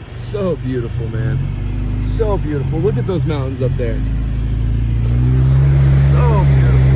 So beautiful, man. So beautiful. Look at those mountains up there. So beautiful.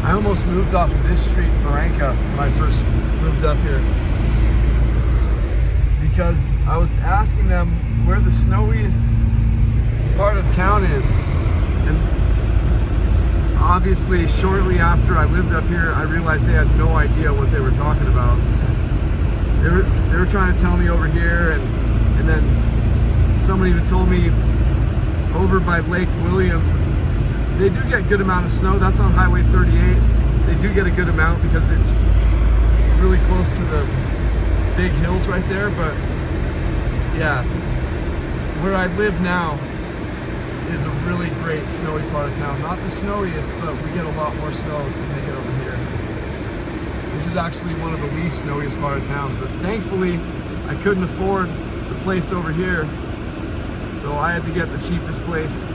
I almost moved off of this street in Barranca when I first moved up here, because I was asking them where the snowiest part of town is, and obviously shortly after I lived up here I realized they had no idea what they were talking about. They were trying to tell me over here, and then somebody even told me over by Lake Williams they do get a good amount of snow. That's on Highway 38. They do get a good amount because it's really close to the big hills right there. But yeah, where I live now is a really great snowy part of town. Not the snowiest, but we get a lot more snow than they get over here. This is actually one of the least snowiest part of towns, but thankfully I couldn't afford the place over here, so I had to get the cheapest place.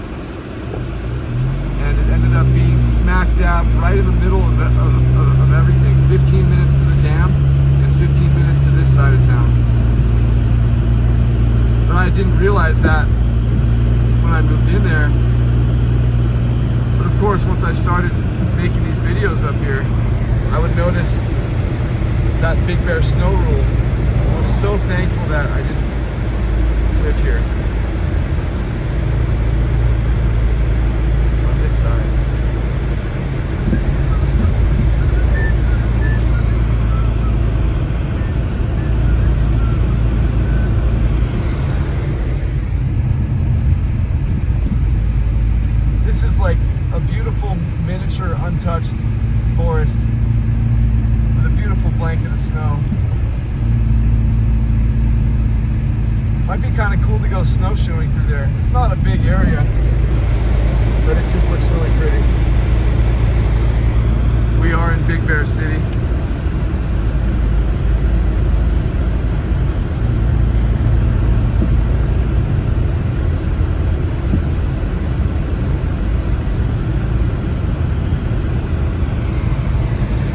And it ended up being smack dab right in the middle of everything. 15 minutes to the dam and 15 minutes to this side of town. But I didn't realize that when I moved in there. But of course, once I started making these videos up here, I would notice that Big Bear snow rule. I was so thankful that I didn't live here. This side. This is like a beautiful miniature untouched forest with a beautiful blanket of snow. Might be kind of cool to go snowshoeing through there. It's not a big area, but it just looks really pretty. We are in Big Bear City.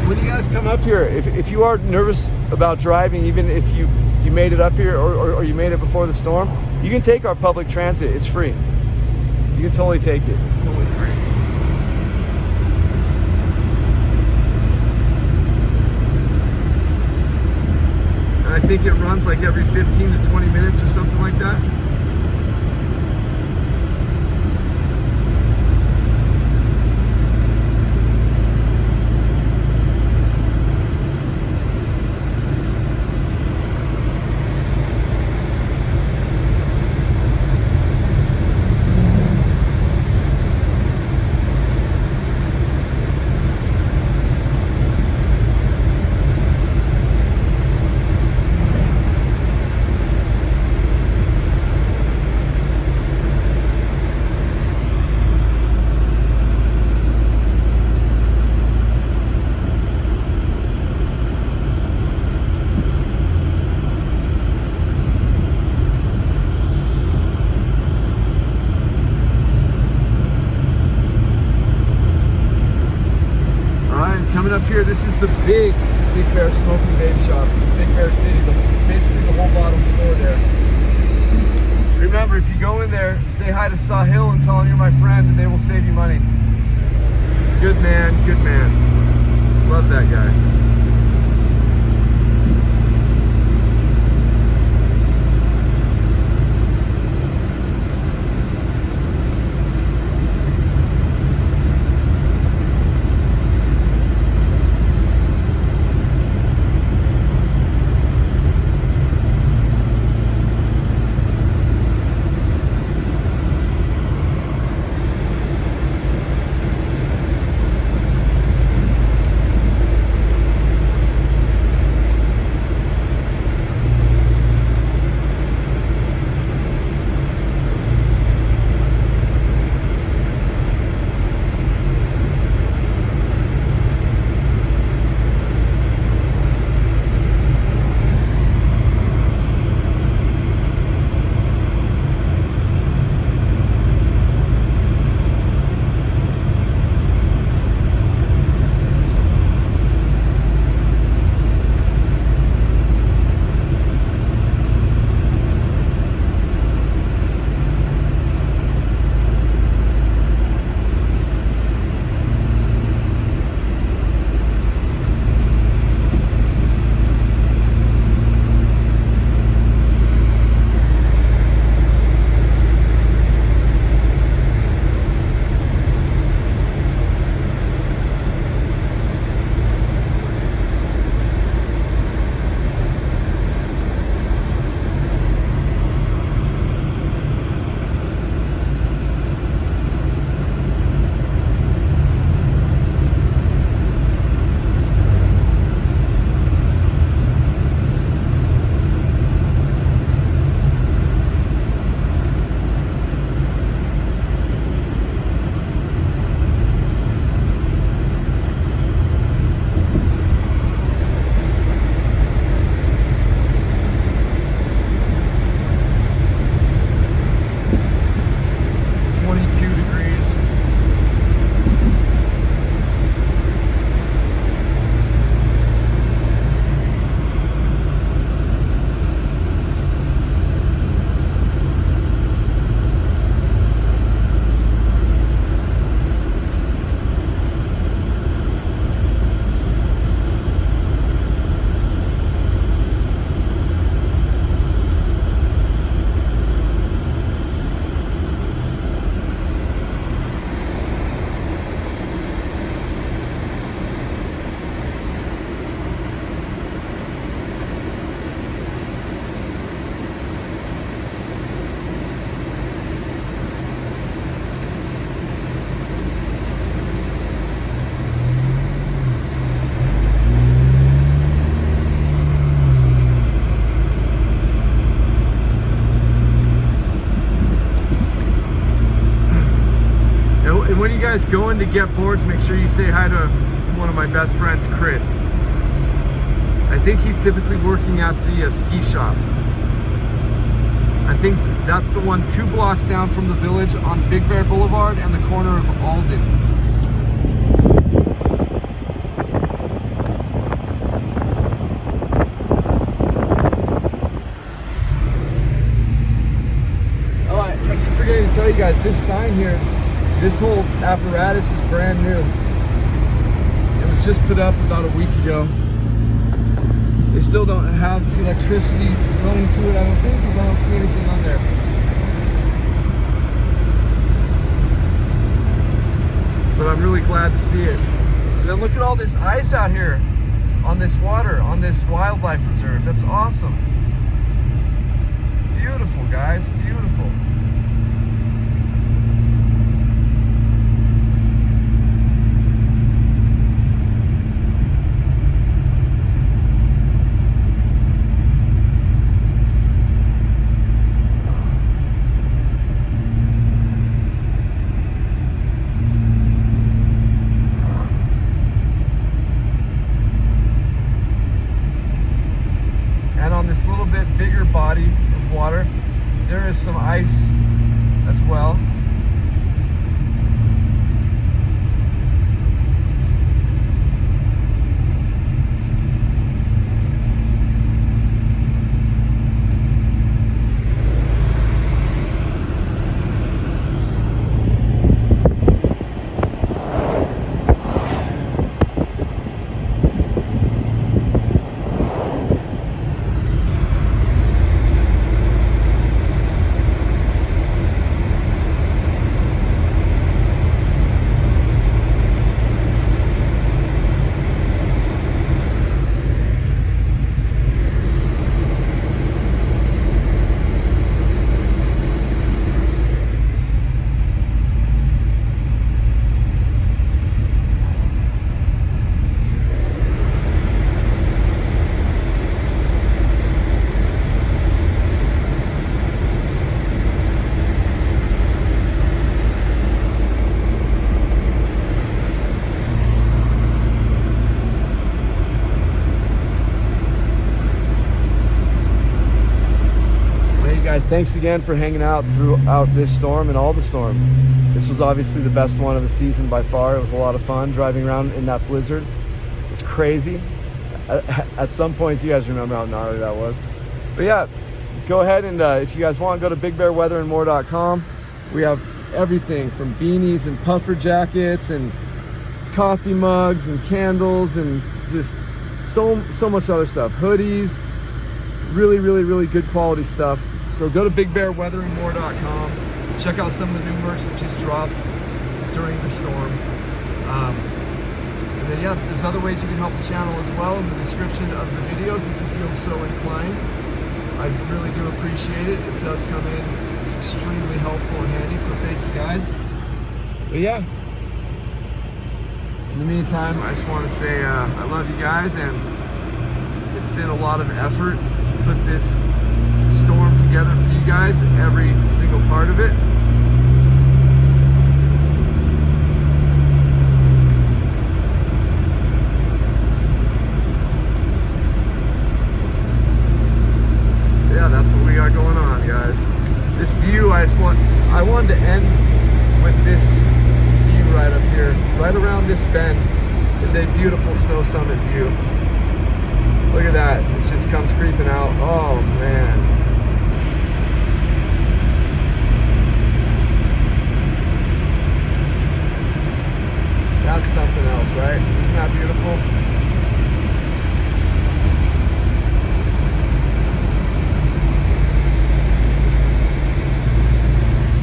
When you guys come up here, if you are nervous about driving, even if you made it up here or you made it before the storm, you can take our public transit. It's free. You can totally take it. It's totally free. And I think it runs like every 15 to 20 minutes or something like that. here, this is the Big Bear Smoke and Vape Shop, Big Bear City, basically the whole bottom floor there. Remember, if you go in there, say hi to Sahil and tell him you're my friend and they will save you money. Good man, good man. Love that guy. When you guys go in to Getboards, make sure you say hi to one of my best friends, Chris. I think he's typically working at the ski shop. I think that's the one 2 blocks down from the village on Big Bear Boulevard and the corner of Alden. Oh, I keep forgetting to tell you guys, this sign here, this whole apparatus is brand new. It was just put up about a week ago. They still don't have electricity running to it, I don't think, because I don't see anything on there. But I'm really glad to see it. And then look at all this ice out here on this water, on this wildlife reserve. That's awesome. Beautiful, guys, beautiful. This little bit bigger body of water, there is some ice as well. thanks again for hanging out throughout this storm and all the storms. This was obviously the best one of the season by far. It was a lot of fun driving around in that blizzard. It was crazy. At some points, you guys remember how gnarly that was. But yeah, go ahead and if you guys want, go to bigbearweatherandmore.com. We have everything from beanies and puffer jackets and coffee mugs and candles and just so much other stuff. Hoodies, really good quality stuff. So go to bigbearweatherandmore.com. Check out some of the new merch that just dropped during the storm. And then yeah, there's other ways you can help the channel as well in the description of the videos if you feel so inclined. I really do appreciate it. It does come in. It's extremely helpful and handy, so thank you guys. But yeah, in the meantime, I just want to say I love you guys, and it's been a lot of effort to put this storm together for you guys, every single part of it. Yeah, that's what we got going on, guys. This view, I wanted to end with this view right up here. Right around this bend is a beautiful snow summit view. Look at that, it just comes creeping out. Oh man. That's something else, right? Isn't that beautiful?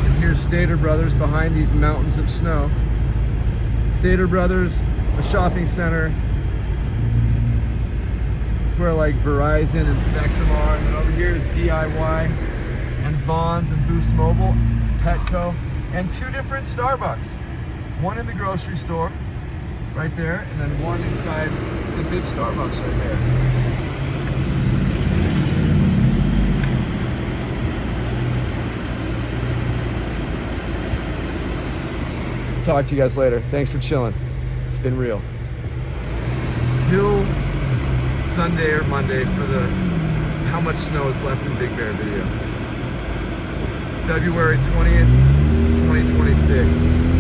And here's Stater Brothers behind these mountains of snow. Stater Brothers, a shopping center. It's where like Verizon and Spectrum are. And then over here is DIY and Vons and Boost Mobile, Petco, and 2 different Starbucks. One in the grocery store, right there, and then one inside the big Starbucks right there. Talk to you guys later. Thanks for chilling. It's been real. It's till Sunday or Monday for the how much snow is left in Big Bear video. February 20th, 2026.